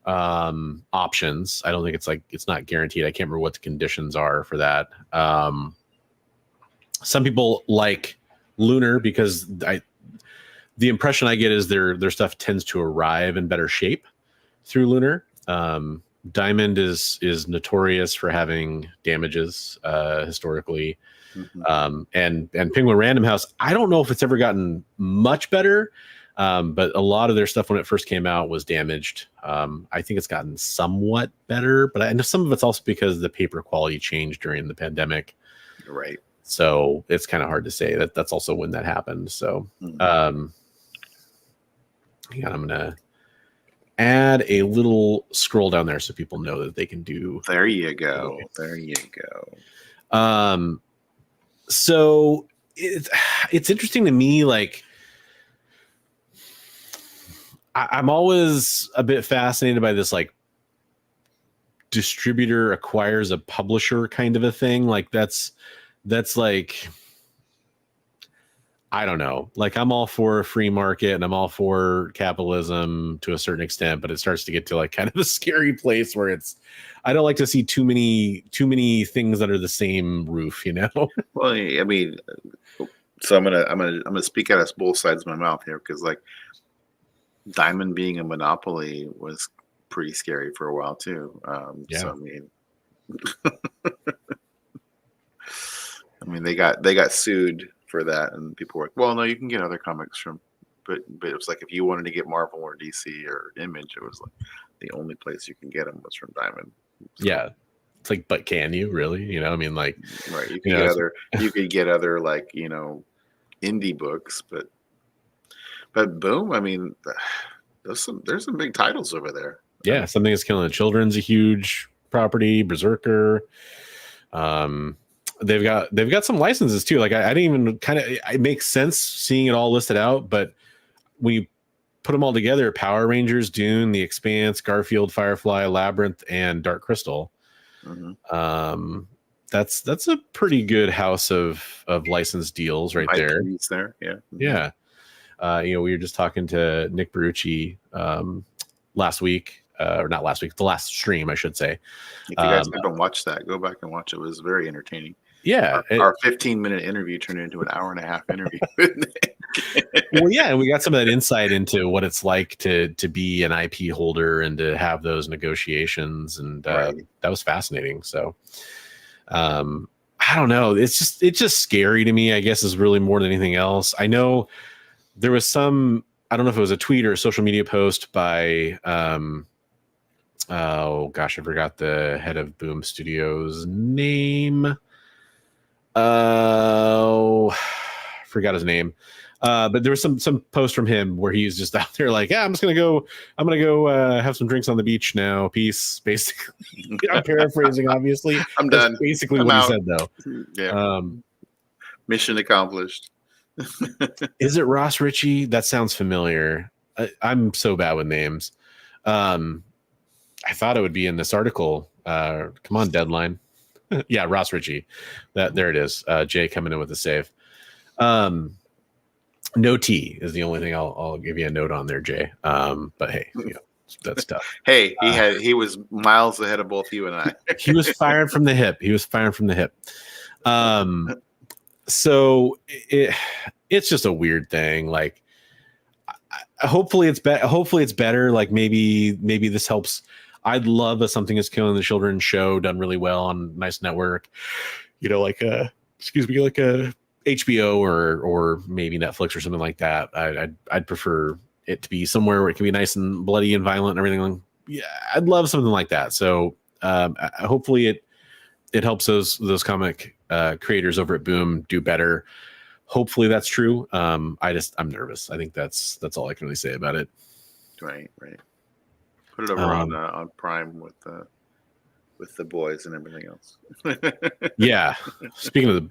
options. I don't think it's not guaranteed. I can't remember what the conditions are for that. Some people like Lunar because the impression I get is their stuff tends to arrive in better shape through Lunar. Diamond is notorious for having damages historically. Mm-hmm. And Penguin Random House, I don't know if it's ever gotten much better, but a lot of their stuff when it first came out was damaged. I think it's gotten somewhat better, but I know some of it's also because the paper quality changed during the pandemic. Right. So it's kind of hard to say that's also when that happened. So, I'm going to add a little scroll down there so people know that they can do. There you go. There you go. So it's interesting to me. Like, I'm always a bit fascinated by this, like, distributor acquires a publisher kind of a thing. Like that's like, I don't know. Like, I'm all for a free market and I'm all for capitalism to a certain extent, but it starts to get to like kind of a scary place where I don't like to see too many things under the same roof, you know? Well, I mean, so I'm gonna speak out of both sides of my mouth here, because like Diamond being a monopoly was pretty scary for a while too. Yeah. So I mean, they got sued for that, and people were like, well, no, you can get other comics from, but it was like if you wanted to get Marvel or DC or Image, it was like the only place you can get them was from Diamond. So, yeah, it's like, but can you really? You know, I mean, like, right? You could get other like, you know, indie books, but boom, I mean, there's some big titles over there. Yeah, Something Is Killing the Children's a huge property. Berserker. They've got some licenses too. Like I didn't even it makes sense seeing it all listed out, but when you put them all together, Power Rangers, Dune, The Expanse, Garfield, Firefly, Labyrinth, and Dark Crystal. Mm-hmm. That's a pretty good house of licensed deals right there. There, yeah. Yeah. You know, we were just talking to Nick Berucci last week. Or not last week, the last stream, I should say. If you guys haven't watched that, go back and watch it. It was very entertaining. Yeah. Our 15-minute interview turned into an hour-and-a-half interview. Well, yeah, and we got some of that insight into what it's like to be an IP holder and to have those negotiations, and right. That was fascinating. So, I don't know. It's just scary to me, I guess, is really more than anything else. I know there was some, I don't know if it was a tweet or a social media post by oh gosh, I forgot the head of Boom Studios name. Oh, forgot his name. But there was some post from him where he's just out there like, yeah, I'm gonna go have some drinks on the beach now. Peace, basically. I'm paraphrasing, obviously. I'm done. That's basically I'm what out. he said, though. Yeah. Mission accomplished. Is it Ross Ritchie? That sounds familiar. I'm so bad with names. I thought it would be in this article. Come on, Deadline. Yeah, Ross Ritchie. There it is. Jay coming in with a save. No T is the only thing I'll give you a note on there, Jay. But hey, you know, that's tough. Hey, he was miles ahead of both you and I. He was firing from the hip. So it's just a weird thing. Like, hopefully it's better. Like maybe this helps. I'd love a Something Is Killing the Children show done really well on a nice network, like a HBO or maybe Netflix or something like that. I'd prefer it to be somewhere where it can be nice and bloody and violent and everything. Yeah, I'd love something like that. So hopefully it helps those comic creators over at Boom do better. Hopefully that's true. I'm nervous. I think that's all I can really say about it. Right. Put it over on Prime with the boys and everything else. Yeah. Speaking of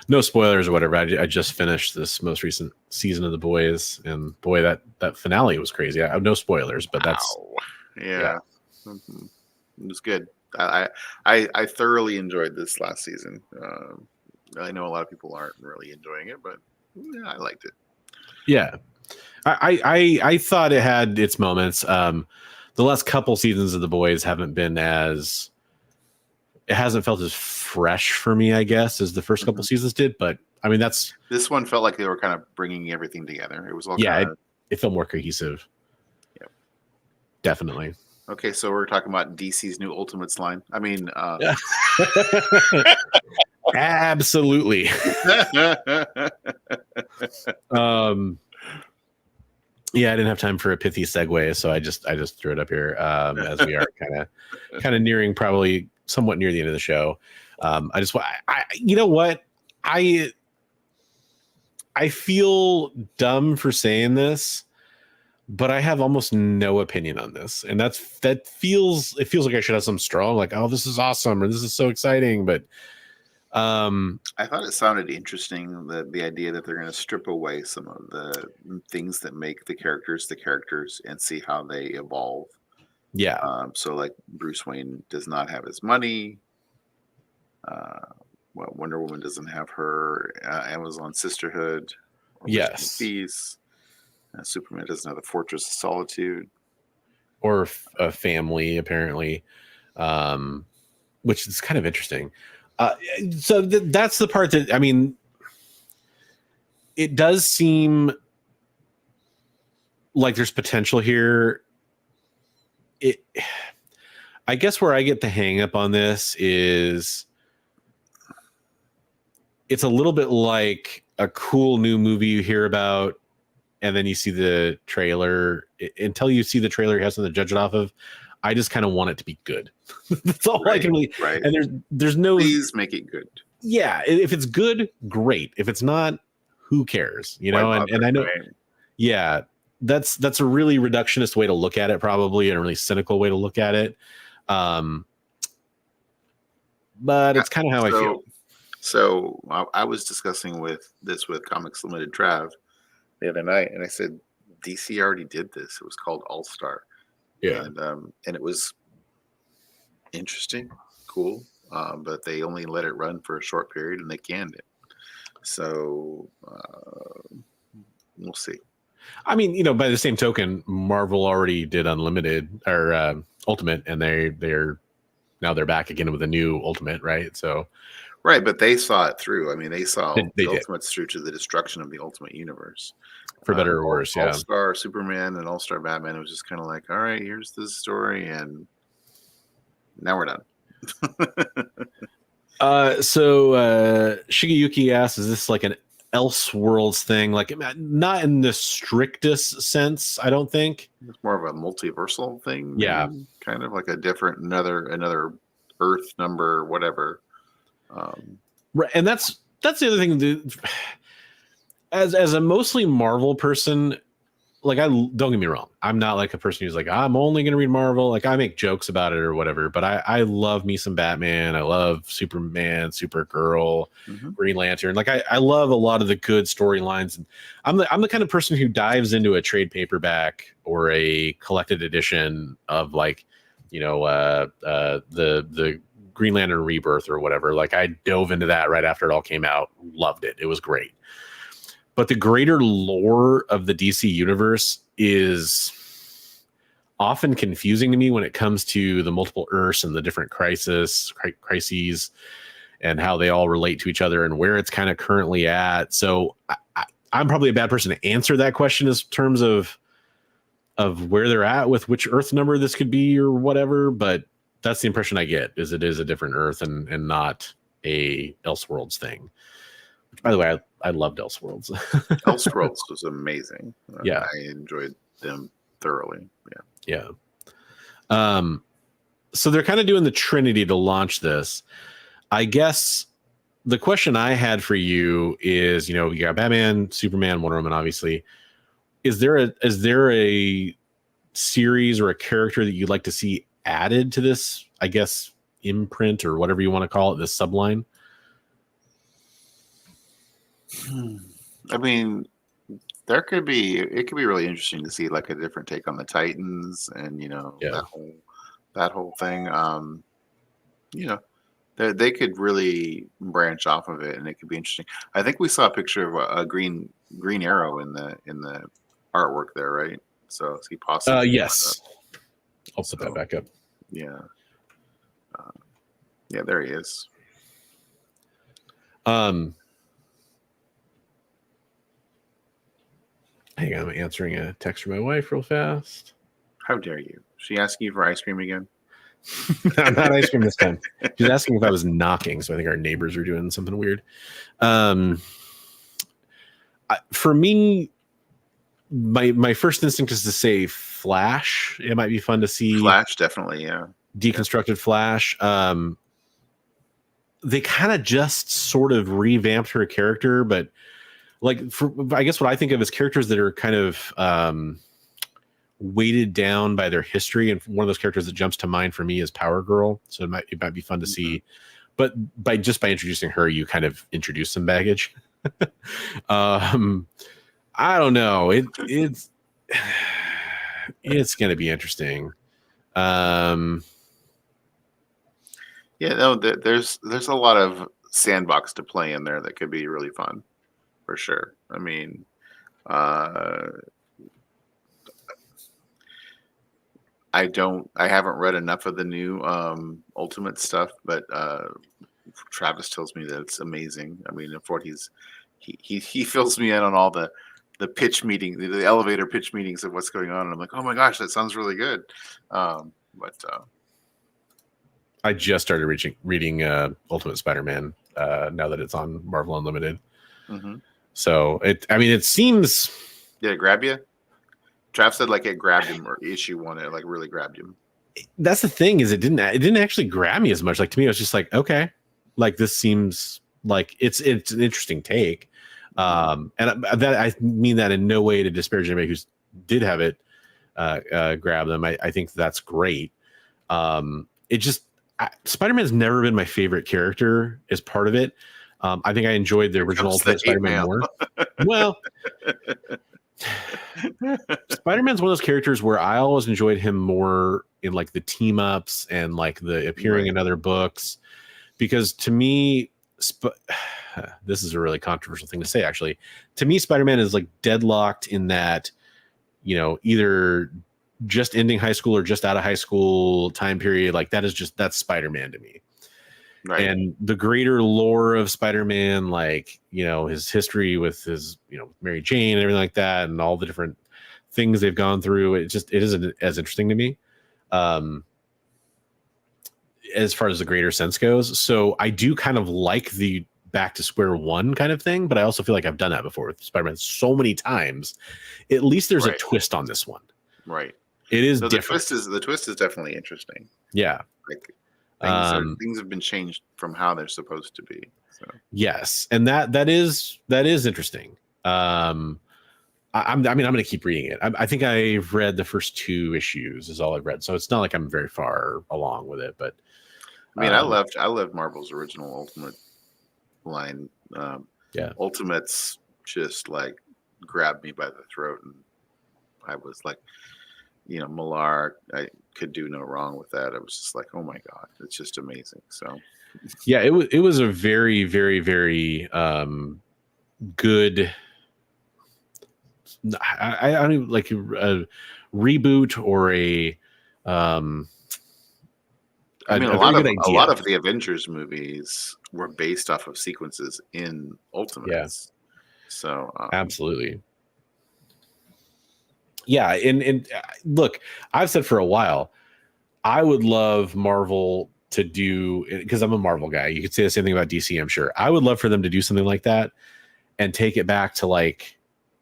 no spoilers or whatever, I just finished this most recent season of The Boys, and boy, that finale was crazy. I have no spoilers, but that's yeah. Mm-hmm. It was good. I thoroughly enjoyed this last season. I know a lot of people aren't really enjoying it, but yeah, I liked it. Yeah, I thought it had its moments. The last couple seasons of The Boys it hasn't felt as fresh for me, I guess, as the first couple seasons did. But I mean, this one felt like they were kind of bringing everything together. It was all it felt more cohesive. Yep. Definitely. Okay, so we're talking about DC's new Ultimates line. I mean, absolutely. Yeah, I didn't have time for a pithy segue, so I just threw it up here as we are kind of nearing, probably somewhat near the end of the show. You know what? I feel dumb for saying this, but I have almost no opinion on this, and it feels like I should have some strong, like, oh, this is awesome or this is so exciting, but I thought it sounded interesting, the idea that they're going to strip away some of the things that make the characters and see how they evolve. Yeah. So like Bruce Wayne does not have his money. Wonder Woman doesn't have her Amazon sisterhood. Yes. Peace. Superman doesn't have the Fortress of Solitude. Or a family, apparently, which is kind of interesting. So that's the part that, I mean, it does seem like there's potential here. I guess where I get the hang up on this is it's a little bit like a cool new movie you hear about, and then you see the trailer. Until you see the trailer, you have something to judge it off of. I just kind of want it to be good. That's all I can really. Right. And there's no. Please make it good. Yeah, if it's good, great. If it's not, who cares? And I know. Right. Yeah, that's a really reductionist way to look at it, probably, and a really cynical way to look at it. But it's kind of how I feel. So I was discussing with Comics Limited Trav the other night, and I said DC already did this. It was called All Star. Yeah, and it was interesting, cool, but they only let it run for a short period and they canned it. So we'll see. I mean, by the same token, Marvel already did Unlimited or Ultimate, and they're back again with a new Ultimate, right? So, right, but they saw it through. I mean, they saw the Ultimates through to the destruction of the Ultimate Universe. For better or worse, yeah. All-Star Superman and All-Star Batman, it was just kind of like, all right, here's this story, and now we're done. So Shigeyuki asks, is this like an Elseworlds thing? Like, not in the strictest sense, I don't think. It's more of a multiversal thing. Yeah. Kind of like a different, another Earth number, whatever. Right, and that's the other thing. As a mostly Marvel person, like, don't get me wrong, I'm not like a person who's like, I'm only going to read Marvel. Like, I make jokes about it or whatever, but I love me some Batman. I love Superman, Supergirl, Green Lantern. Like, I love a lot of the good storylines. And I'm the kind of person who dives into a trade paperback or a collected edition of, like, the Green Lantern Rebirth or whatever. Like, I dove into that right after it all came out. Loved it. It was great. But the greater lore of the DC universe is often confusing to me when it comes to the multiple Earths and the different crises. and how they all relate to each other and where it's kind of currently at. So I'm probably a bad person to answer that question in terms of where they're at with which Earth number this could be or whatever. But that's the impression I get, is it is a different Earth and not a Elseworlds thing. Which, by the way, I loved Elseworlds. Elseworlds was amazing. Yeah, I enjoyed them thoroughly. Yeah. So they're kind of doing the Trinity to launch this. I guess the question I had for you is, you got Batman, Superman, Wonder Woman, obviously. Is there a series or a character that you'd like to see added to this, I guess, imprint or whatever you want to call it, this subline? I mean, it could be really interesting to see like a different take on the Titans and that whole thing. They could really branch off of it and it could be interesting. I think we saw a picture of a green arrow in the artwork there, right? So is he possibly yes. I'll put that back up. Yeah. Yeah, there he is. Hang on, I'm answering a text from my wife real fast. How dare you? She asking you for ice cream again? Not ice cream this time. She's asking if I was knocking, so I think our neighbors are doing something weird. For me, my first instinct is to say Flash. It might be fun to see Flash, definitely, yeah. Deconstructed Flash. They kind of just sort of revamped her character, but I guess what I think of as characters that are kind of weighted down by their history, and one of those characters that jumps to mind for me is Power Girl. So it might be fun to see, but by introducing her, you kind of introduce some baggage. I don't know. It's going to be interesting. There's a lot of sandbox to play in there that could be really fun, for sure. I mean, I haven't read enough of the new Ultimate stuff, but Travis tells me that it's amazing. I mean, he fills me in on all the pitch meeting, the elevator pitch meetings of what's going on, and I'm like, oh my gosh, that sounds really good. I just started reading Ultimate Spider-Man now that it's on Marvel Unlimited. Mm-hmm. So it seems. Did it grab you? Trav said like it grabbed him, or issue one, it like really grabbed him. That's the thing, is it didn't actually grab me as much. Like, to me, it was just like, okay, like this seems like it's an interesting take. And that, I mean that in no way to disparage anybody who did have it grab them. I think that's great. Spider-Man's never been my favorite character as part of it. I think I enjoyed the original Ultimate Spider-Man more. Well, Spider-Man's one of those characters where I always enjoyed him more in like the team ups and like the appearing in other books, because to me, this is a really controversial thing to say, actually. To me, Spider-Man is like deadlocked in that, either just ending high school or just out of high school time period. Like that's Spider-Man to me. Right. And the greater lore of Spider-Man, like, his history with his, Mary Jane and everything like that, and all the different things they've gone through, it isn't as interesting to me as far as the greater sense goes. So I do kind of like the back to square one kind of thing, but I also feel like I've done that before with Spider-Man so many times. At least there's a twist on this one. Right. It is different. The twist is definitely interesting. Yeah. Like, things have been changed from how they're supposed to be. So. Yes, and that is interesting. I'm going to keep reading it. I think I've read the first 2 issues is all I've read, so it's not like I'm very far along with it. But I mean, I loved Marvel's original Ultimate line. Ultimates just like grabbed me by the throat, and I was like, Millar, I could do no wrong with that. I was just like, oh my God, it's just amazing. So yeah, it was a very, very, very good. I don't even like a reboot or a I mean, a very good idea. a lot of the Avengers movies were based off of sequences in Ultimates. So absolutely. Yeah, and look, I've said for a while, I would love Marvel to do, because I'm a Marvel guy. You could say the same thing about DC, I'm sure. I would love for them to do something like that and take it back to like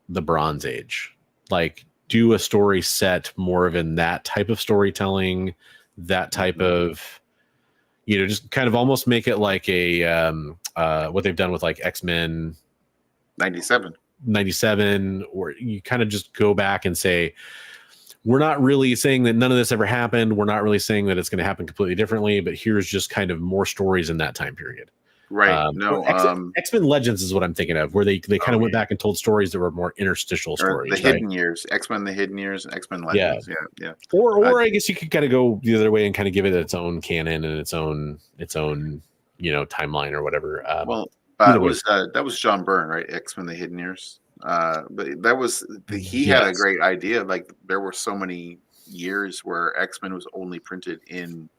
the Bronze Age. Like do a story set more of in that type of storytelling, that type of, you know, just kind of almost make it like a what they've done with like X-Men 97, or you kind of just go back and say, we're not really saying that none of this ever happened. We're not really saying that it's going to happen completely differently, but here's just kind of more stories in that time period. Right. X-Men Legends is what I'm thinking of, where they kind of went back and told stories that were more interstitial stories. The Hidden Years, X-Men, the Hidden Years, and X-Men Legends. Yeah. Or I guess you could kind of go the other way and kind of give it its own canon and its own, you know, timeline or whatever. That was John Byrne, right? X-Men, the Hidden Years. But that was he had a great idea. Like there were so many years where X-Men was only printed in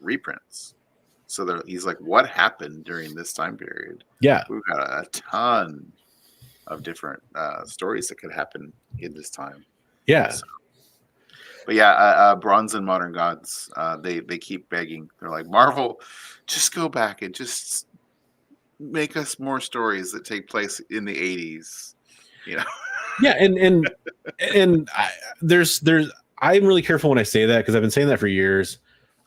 reprints. So he's like, what happened during this time period? Yeah. We've got a ton of different stories that could happen in this time. Yeah. So, but yeah, Bronze and Modern Gods, they keep begging. They're like, Marvel, just go back and just make us more stories that take place in the 80s. You know? Yeah, and there's I'm really careful when I say that, because I've been saying that for years.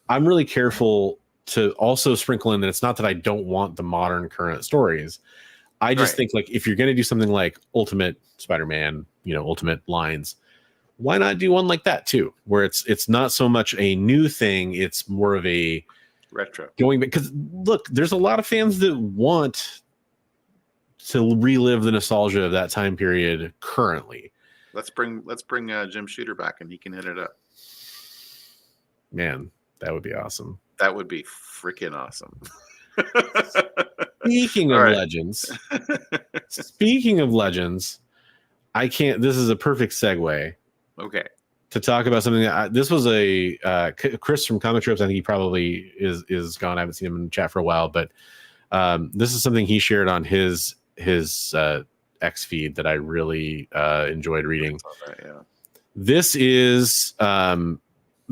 I'm really careful to also sprinkle in that it's not that I don't want the modern current stories. I just think, like, if you're going to do something like Ultimate Spider-Man, you know, Ultimate lines, why not do one like that too, where it's not so much a new thing, it's more of a retro going back. Because look, there's a lot of fans that want to relive the nostalgia of that time period currently. Let's bring Jim Shooter back and he can hit it up. Man, that would be awesome. That would be freaking awesome. Speaking of legends, I can't. This is a perfect segue. Okay. To talk about something that this was a Chris from Comic Trips. I think he probably is gone. I haven't seen him in the chat for a while, but this is something he shared on his X feed that I really enjoyed reading. This is The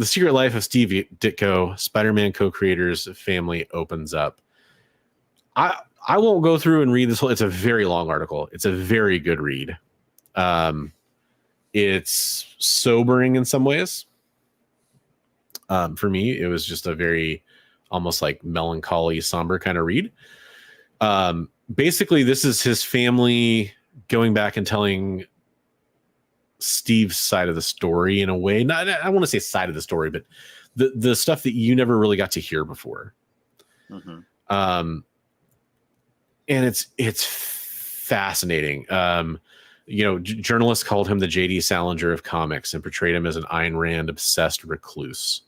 Secret Life of Steve Ditko, Spider-Man co-creators family opens up. I won't go through and read this whole. It's a very long article. It's a very good read. It's sobering in some ways. For me, it was just a very almost like melancholy, somber kind of read. Basically, this is his family going back and telling Steve's side of the story in a way. Not, I want to say side of the story, but the stuff that you never really got to hear before. Mm-hmm. And it's fascinating. You know, journalists called him the J.D. Salinger of comics and portrayed him as an Ayn Rand obsessed recluse.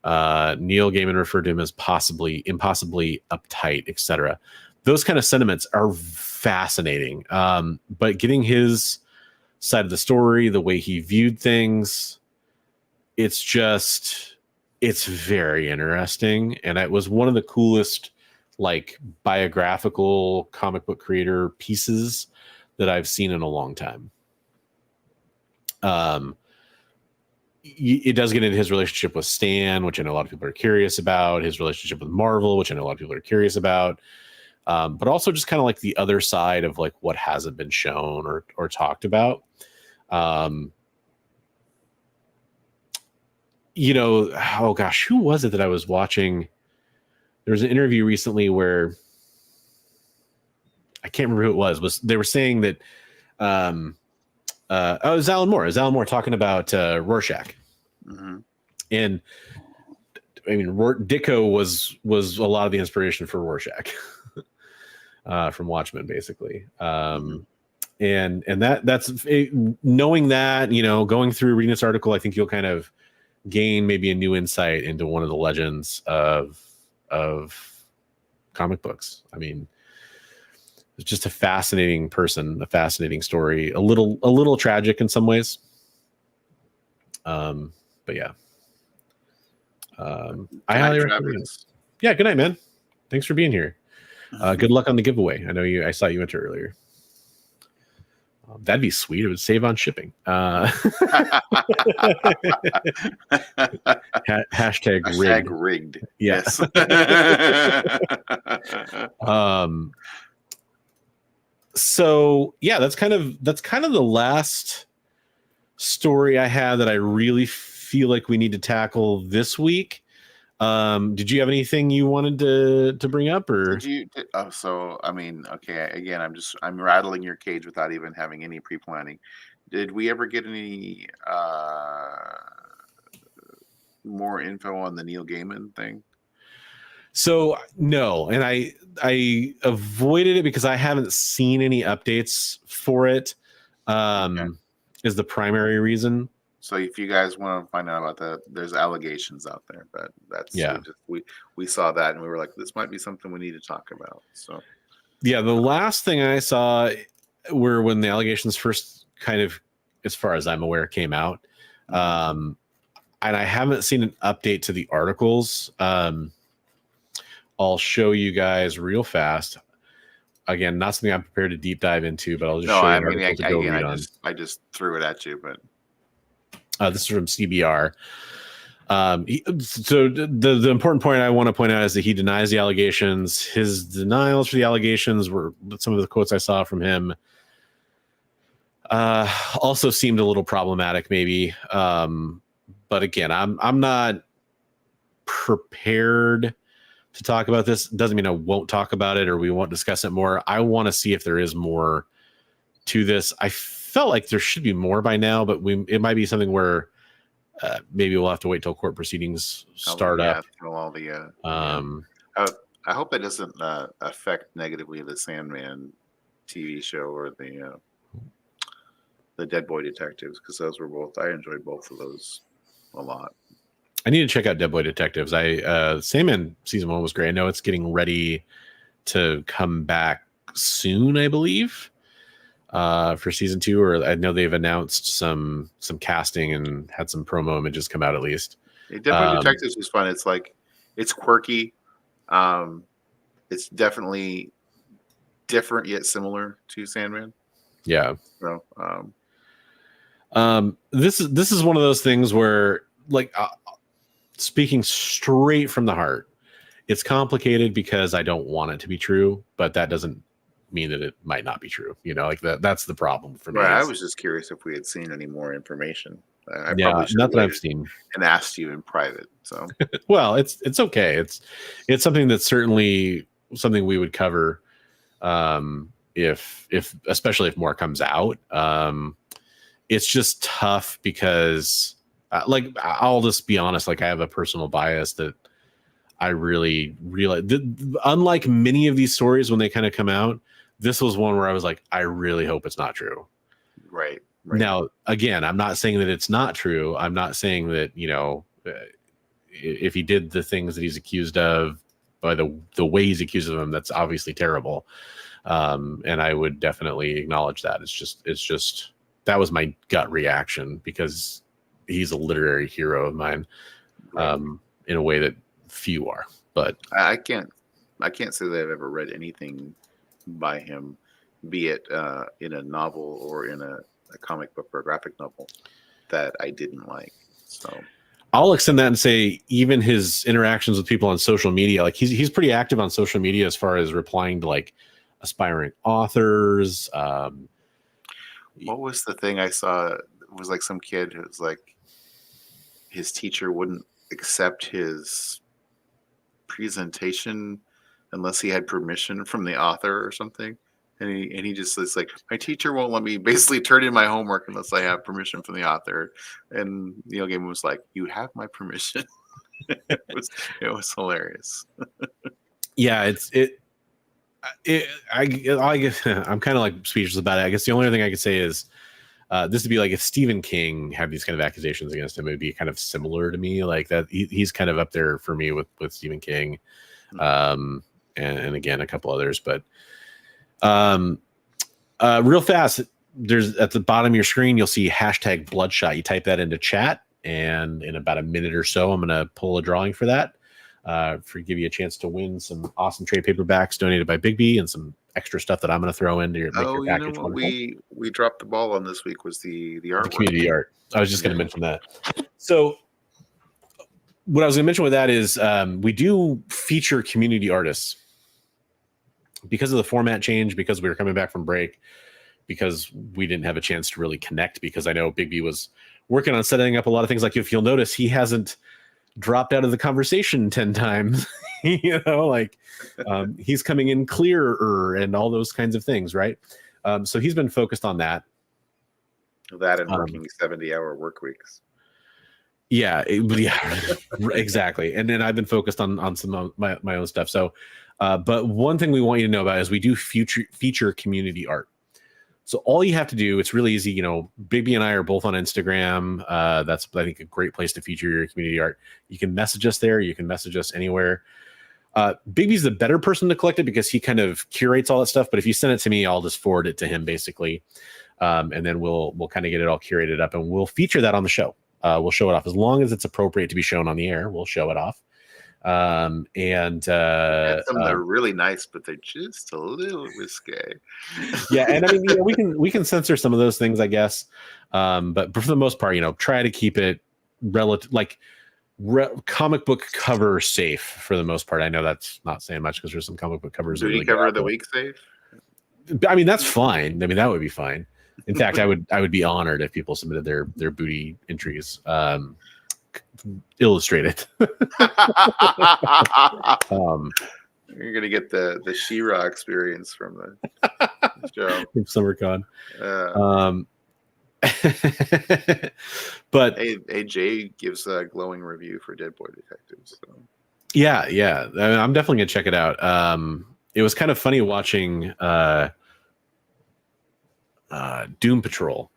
Neil Gaiman referred to him as impossibly uptight, etc. Those kind of sentiments are fascinating. But getting his side of the story, the way he viewed things, it's very interesting. And it was one of the coolest, like, biographical comic book creator pieces that I've seen in a long time. It does get into his relationship with Stan, which I know a lot of people are curious about, his relationship with Marvel, which I know a lot of people are curious about. But also just kind of like the other side of like what hasn't been shown or talked about. You know, oh gosh, who was it that I was watching? There was an interview recently where I can't remember who it was they were saying that it was Alan Moore. It was Alan Moore talking about Rorschach. Mm-hmm. And I mean, Ditko was a lot of the inspiration for Rorschach from Watchmen, basically. And that's knowing that, you know, going through reading this article, I think you'll kind of gain maybe a new insight into one of the legends of comic books. I mean, it's just a fascinating person, a fascinating story, a little tragic in some ways. But yeah. I highly recommend it. Yeah, good night, man. Thanks for being here. Good luck on the giveaway. I saw you enter earlier. That'd be sweet. It would save on shipping. Hashtag rigged. Yes. So yeah, that's kind of the last story I had that I really feel like we need to tackle this week. Did you have anything you wanted to bring up, or so I mean, okay, again, I'm rattling your cage without even having any pre-planning. Did we ever get any more info on the Neil Gaiman thing? So no, and I avoided it because I haven't seen any updates for it. Is the primary reason. So if you guys want to find out about that, there's allegations out there, but that's we saw that and we were like, this might be something we need to talk about. So yeah, the last thing I saw were when the allegations first kind of, as far as I'm aware, came out. And I haven't seen an update to the articles. I'll show you guys real fast. Again, not something I'm prepared to deep dive into, but I'll just show you. I just threw it at you, but this is from CBR. So the important point I want to point out is that he denies the allegations. His denials for the allegations were some of the quotes I saw from him. Also seemed a little problematic, maybe. But again, I'm not prepared to talk about this. Doesn't mean I won't talk about it or we won't discuss it more. I want to see if there is more to this. I felt like there should be more by now, but it might be something where maybe we'll have to wait till court proceedings start up. I hope that doesn't affect negatively the Sandman TV show or the Dead Boy Detectives, because those were both, I enjoyed both of those a lot. I need to check out Dead Boy Detectives. Sandman season 1 was great. I know it's getting ready to come back soon, I believe, for season 2, or I know they've announced some casting and had some promo images come out at least. Yeah, Dead Boy Detectives is fun. It's like, it's quirky. It's definitely different yet similar to Sandman. Yeah. So, this is one of those things where, like, speaking straight from the heart, it's complicated because I don't want it to be true, but that doesn't mean that it might not be true. You know, like that's the problem for me. Right, I was just curious if we had seen any more information. I probably not that I've seen, and asked you in private. So well, it's okay. It's something that's certainly something we would cover. If especially if more comes out. It's just tough because like, I'll just be honest, like, I have a personal bias that I really realize, unlike many of these stories when they kind of come out, this was one where I was like, I really hope it's not true. Right. Now, again, I'm not saying that it's not true. I'm not saying that, if he did the things that he's accused of, by the way he's accused of them, that's obviously terrible. And I would definitely acknowledge that. It's just that was my gut reaction, because he's a literary hero of mine, in a way that few are. But I can't say that I've ever read anything by him, be it in a novel or in a comic book or a graphic novel, that I didn't like. So I'll extend that and say even his interactions with people on social media, like he's pretty active on social media as far as replying to like aspiring authors. What was the thing I saw? It was like some kid who was like, his teacher wouldn't accept his presentation unless he had permission from the author or something. And he just is like, my teacher won't let me basically turn in my homework unless I have permission from the author. And Neil Gaiman was like, you have my permission. it was hilarious. Yeah, I'm kind of like speechless about it. I guess the only other thing I could say is this would be like if Stephen King had these kind of accusations against him, it would be kind of similar to me. Like that, he's kind of up there for me with Stephen King, and again a couple others. But real fast, there's at the bottom of your screen you'll see hashtag Bloodshot. You type that into chat, and in about a minute or so, I'm going to pull a drawing for that. Give you a chance to win some awesome trade paperbacks donated by Bigby and some extra stuff that I'm going to throw in to make your package wonderful. We dropped the ball on this week was the artwork. The community art. I was just going to mention that. So what I was going to mention with that is we do feature community artists because of the format change, because we were coming back from break, because we didn't have a chance to really connect, because I know Bigby was working on setting up a lot of things. Like if you'll notice, he hasn't dropped out of the conversation 10 times, he's coming in clearer and all those kinds of things. Right. So he's been focused on that. That and working 70-hour work weeks. Yeah, exactly. And then I've been focused on some of my own stuff. So, but one thing we want you to know about is we do feature community art. So all you have to do, it's really easy. Bigby and I are both on Instagram. That's, I think, a great place to feature your community art. You can message us there. You can message us anywhere. Bigby's the better person to collect it because he kind of curates all that stuff. But if you send it to me, I'll just forward it to him basically. And then we'll kind of get it all curated up and we'll feature that on the show. We'll show it off as long as it's appropriate to be shown on the air. We'll show it off. Some that are really nice, but they're just a little risque. Yeah, and I mean, we can censor some of those things, I guess. But for the most part, try to keep it relative, comic book cover safe for the most part. I know that's not saying much because there's some comic book covers. Booty cover of the week safe. I mean, that's fine. I mean, that would be fine. In fact, I would be honored if people submitted their booty entries. Illustrated. You're gonna get the She-Ra experience from the show from SummerCon. But AJ gives a glowing review for Dead Boy Detectives. So. Yeah, I'm definitely gonna check it out. It was kind of funny watching Doom Patrol,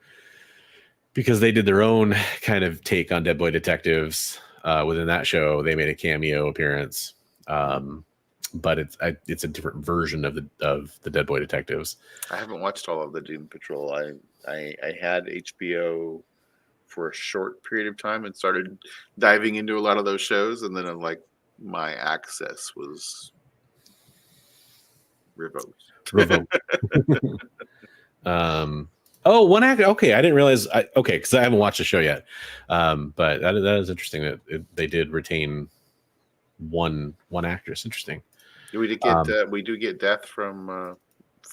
because they did their own kind of take on Dead Boy Detectives. Within that show, they made a cameo appearance, but it's a different version of the Dead Boy Detectives. I haven't watched all of the Doom Patrol. I had HBO for a short period of time and started diving into a lot of those shows, and then my access was revoked. Oh, one actor. Okay, I didn't realize. Because I haven't watched the show yet. But that is interesting that they did retain one actress. Interesting. We do get death from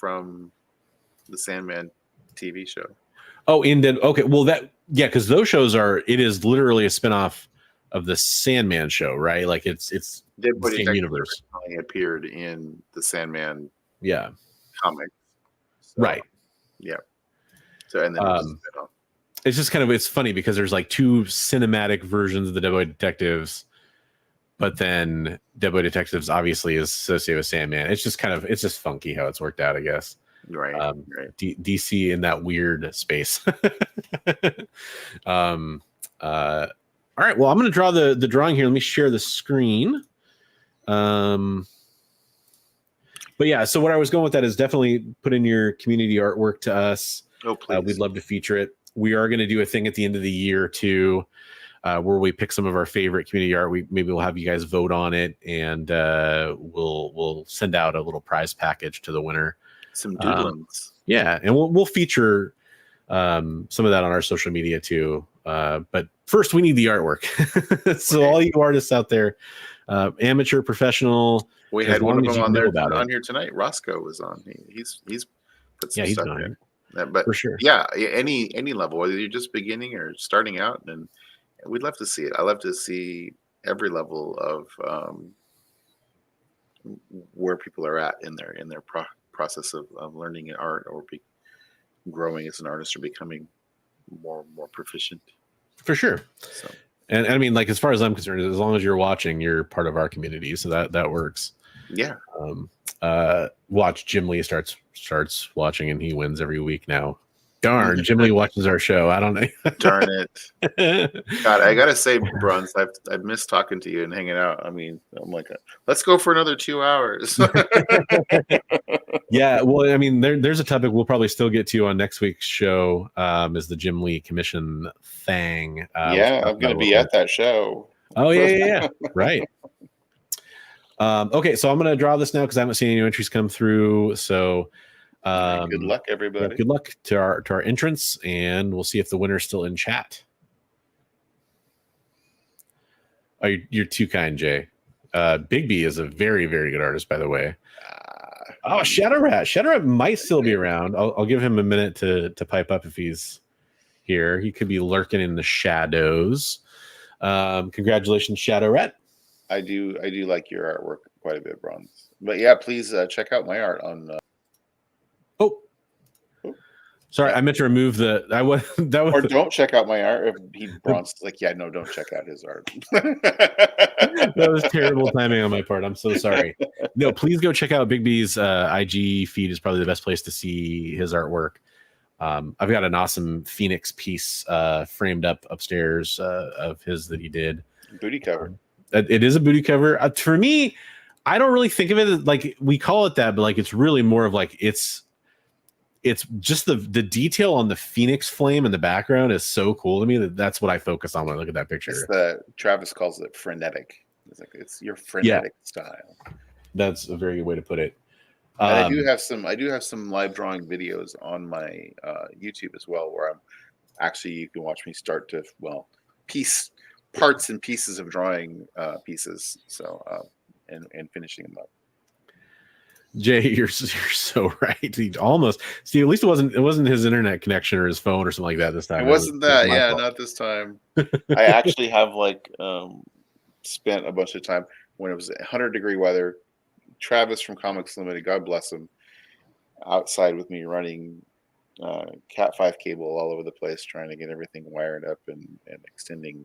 the Sandman TV show. Oh, okay. Well, because those shows it is literally a spinoff of the Sandman show, right? Like it's Dead Boy the same universe. Appeared in the Sandman. Yeah. Comic. So, right. Yeah. So and then it's just it's funny because there's two cinematic versions of the Dead Boy Detectives, but then Dead Boy Detectives obviously is associated with Sandman. It's just it's just funky how it's worked out, I guess. Right. Right. DC in that weird space. All right. Well, I'm going to draw the drawing here. Let me share the screen. But yeah, so what I was going with that is definitely put in your community artwork to us. Oh, please. We'd love to feature it. We are going to do a thing at the end of the year too, where we pick some of our favorite community art. Maybe we'll have you guys vote on it, and we'll send out a little prize package to the winner. Some doodlings. Yeah, and we'll feature some of that on our social media too. But first, we need the artwork. So all you artists out there, amateur, professional. We had one of them on here tonight. Roscoe was on. He's put some stuff in. But for sure, yeah, any level, whether you're just beginning or starting out, and we'd love to see it. I love to see every level of where people are at in their process of learning an art or growing as an artist or becoming more proficient. For sure. So. And I mean, as far as I'm concerned, as long as you're watching, you're part of our community, so that works. Yeah. Watch Jim Lee starts watching, and he wins every week now. Darn, Jim Lee watches our show. I don't know. Darn it. God, I gotta say, Bruns, I've missed talking to you and hanging out. I mean, I'm let's go for another 2 hours. Yeah, well, I mean, there's a topic we'll probably still get to on next week's show. Is the Jim Lee commission thing? Yeah, I'm going to be at that show. Oh yeah. Right. Okay, so I'm going to draw this now because I haven't seen any new entries come through. So, good luck, everybody. Yeah, good luck to our entrants, and we'll see if the winner's still in chat. Oh, you're too kind, Jay. Bigby is a very, very good artist, by the way. Shadow Rat might still be around. I'll give him a minute to pipe up if he's here. He could be lurking in the shadows. Congratulations, Shadow Rat. I do like your artwork quite a bit, Bronze. But yeah, please check out my art on. Sorry, I meant to remove the. Or don't check out my art. If Bronze like, yeah, no, don't check out his art. That was terrible timing on my part. I'm so sorry. No, please go check out Bigby's IG feed. Is probably the best place to see his artwork. I've got an awesome Phoenix piece framed up upstairs of his that he did. Booty cover. It is a booty cover. For me, I don't really think of it as, like, we call it that, but like it's really more of like it's just the detail on the Phoenix flame in the background is so cool to me that's what I focus on when I look at that picture. Travis calls it frenetic. It's your frenetic style. That's a very good way to put it. I do have some live drawing videos on my YouTube as well, where you can watch me start to parts and pieces of drawing pieces. So and finishing them up. Jay, you're so right. He almost see. At least it wasn't his internet connection or his phone or something like that this time. It wasn't that. Yeah, not this time. I actually have spent a bunch of time when it was 100-degree weather. Travis from Comics Limited, God bless him, outside with me running Cat 5 cable all over the place, trying to get everything wired up and extending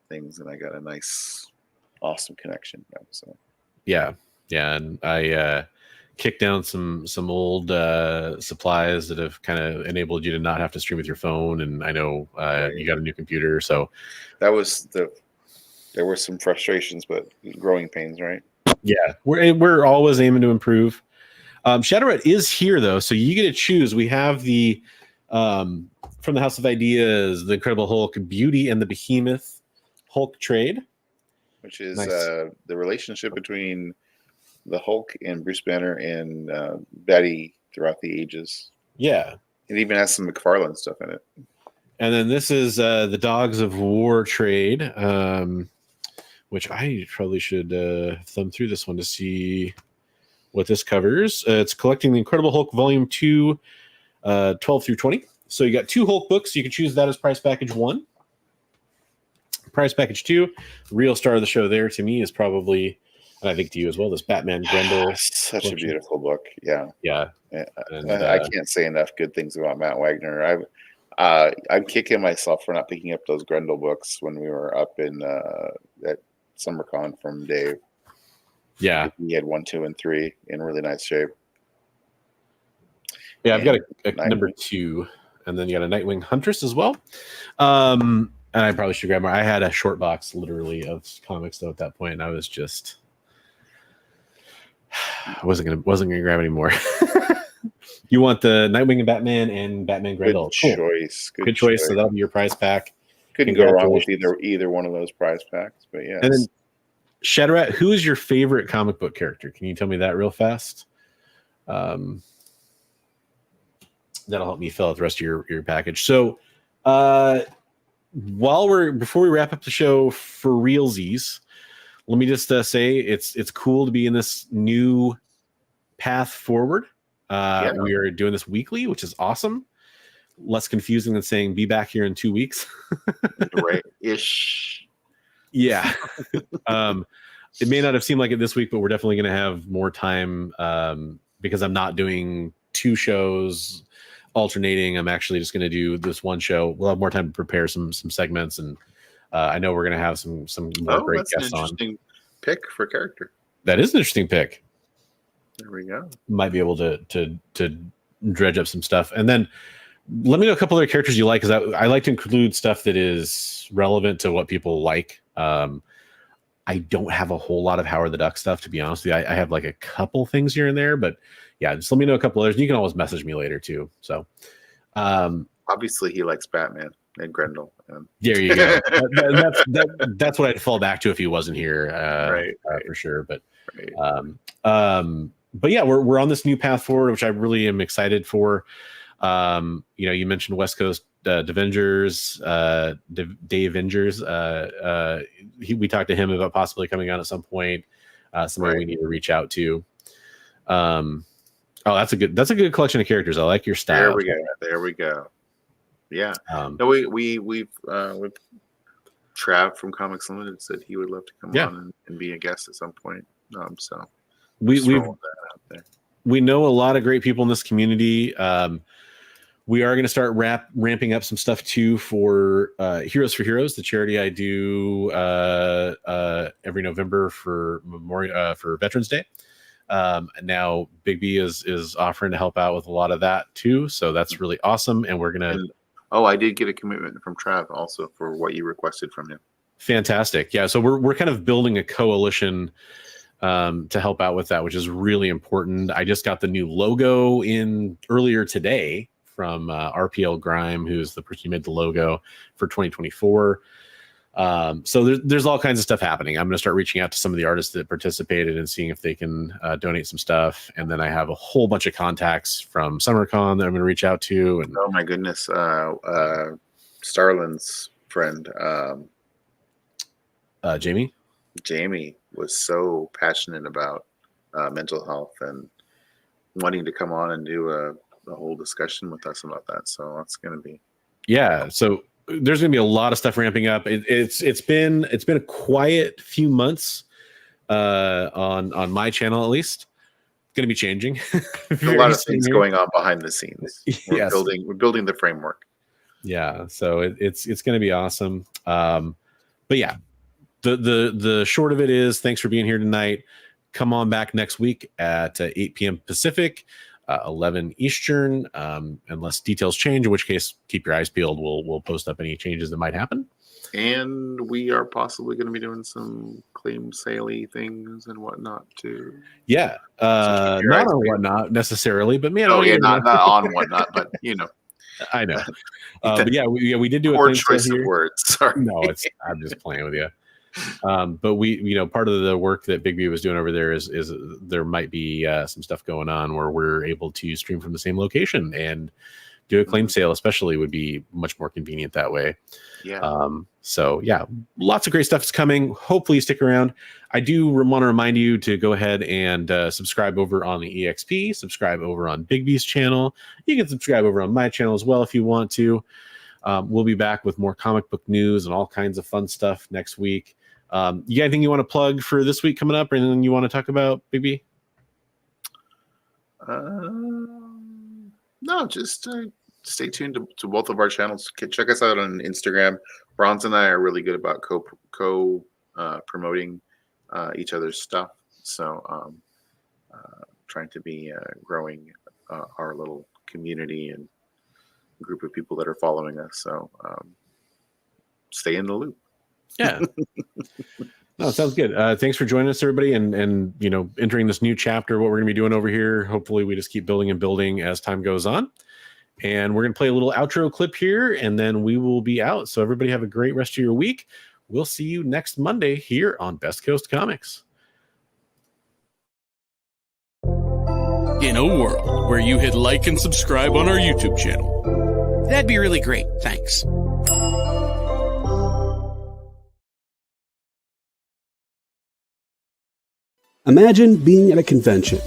things, and I got a nice, awesome connection. So yeah, and I kicked down some old supplies that have kind of enabled you to not have to stream with your phone, and I know you got a new computer, so there were some frustrations, but growing pains, right? Yeah, we're always aiming to improve. Shadow Rat is here though, so you get to choose. We have the from the House of Ideas, the Incredible Hulk, Beauty and the Behemoth Hulk trade, which is nice. The relationship between the Hulk and Bruce Banner and Betty throughout the ages. Yeah, it even has some McFarlane stuff in it. And then this is the Dogs of War trade. Which I probably should thumb through this one to see what this covers. It's Collecting the Incredible Hulk Volume 2, 12 through 20. So you got 2 Hulk books. You can choose that as price package 1. Price package 2, the real star of the show there to me is probably, and I think to you as well, this Batman Grendel. Such a beautiful book. Yeah. Yeah. And, I can't say enough good things about Matt Wagner. I'm kicking myself for not picking up those Grendel books when we were up in at SummerCon from Dave. Yeah, he had 1, 2, and 3 in really nice shape. Yeah, I've got a number 2, and then you got a Nightwing Huntress as well. And I probably should grab more. I had a short box literally of comics though at that point, and I was just I wasn't gonna grab any more. You want the Nightwing and Batman Grendel? Good choice. Good choice. So that'll be your prize pack. Couldn't go wrong with either one of those prize packs. But yeah. And then Shadow Rat, who is your favorite comic book character? Can you tell me that real fast? That'll help me fill out the rest of your package. So before we wrap up the show for realsies, let me just say it's cool to be in this new path forward. We are doing this weekly, which is awesome. Less confusing than saying be back here in 2 weeks. Right-ish. Yeah. It may not have seemed like it this week, but we're definitely going to have more time because I'm not doing 2 shows alternating. I'm actually just going to do this one show. We'll have more time to prepare some segments, and I know we're going to have some more great guests on. Interesting pick for character. That is an interesting pick. There we go. Might be able to dredge up some stuff, and then let me know a couple other characters you like, because I like to include stuff that is relevant to what people like. I don't have a whole lot of Howard the Duck stuff, to be honest with you. I have like a couple things here and there, but yeah, just let me know a couple others. You can always message me later too. So, obviously he likes Batman and Grendel. There you go. That's what I'd fall back to if he wasn't here, right. For sure. But, but yeah, we're on this new path forward, which I really am excited for. You mentioned West Coast Avengers, Dave Avengers. We talked to him about possibly coming on at some point. Somebody we need to reach out to. That's a good collection of characters. I like your style. There we go. Yeah. No, we've Trav from Comics Unlimited said he would love to come on and be a guest at some point. So we know a lot of great people in this community. We are going to start ramping up some stuff too for Heroes for Heroes, the charity I do every November for Veterans Day. Now Bigby is offering to help out with a lot of that too, so that's really awesome. And we're gonna. I did get a commitment from Trav also for what you requested from him. Fantastic, yeah. So we're kind of building a coalition to help out with that, which is really important. I just got the new logo in earlier today from RPL Grime, who's the person who made the logo for 2024. So there's all kinds of stuff happening. I'm going to start reaching out to some of the artists that participated and seeing if they can donate some stuff. And then I have a whole bunch of contacts from SummerCon that I'm going to reach out to. And oh my goodness, Starlin's friend, Jamie was so passionate about mental health and wanting to come on and do a whole discussion with us about that. So that's going to be So there's going to be a lot of stuff ramping up. It's been a quiet few months on my channel, at least. It's going to be changing. A lot of things going on behind the scenes. We're building the framework. Yeah, so it's going to be awesome. But yeah, the short of it is, thanks for being here tonight. Come on back next week at 8 p.m. Pacific. 11 Eastern, unless details change, in which case keep your eyes peeled. We'll post up any changes that might happen. And we are possibly going to be doing some claim sale-y things and whatnot too. Yeah, not on whatnot necessarily, but man, not on whatnot, but I know. But yeah, we did do a poor choice of words. Sorry, no, I'm just playing with you. But we, part of the work that Bigby was doing over there is there might be some stuff going on where we're able to stream from the same location and do a claim sale, especially would be much more convenient that way. Yeah. So yeah, lots of great stuff is coming. Hopefully you stick around. I do want to remind you to go ahead and subscribe over on the EXP, subscribe over on Bigby's channel. You can subscribe over on my channel as well if you want to. We'll be back with more comic book news and all kinds of fun stuff next week. You got anything you want to plug for this week coming up, or anything you want to talk about, Bigby? No, just stay tuned to both of our channels. Check us out on Instagram. Bronze and I are really good about promoting each other's stuff. So trying to be growing our little community and group of people that are following us. So stay in the loop. Yeah. No, sounds good. Thanks for joining us, everybody, and entering this new chapter. What we're going to be doing over here. Hopefully, we just keep building and building as time goes on. And we're going to play a little outro clip here, and then we will be out. So everybody have a great rest of your week. We'll see you next Monday here on Best Coast Comics. In a world where you hit like and subscribe on our YouTube channel, that'd be really great. Thanks. Imagine being at a convention.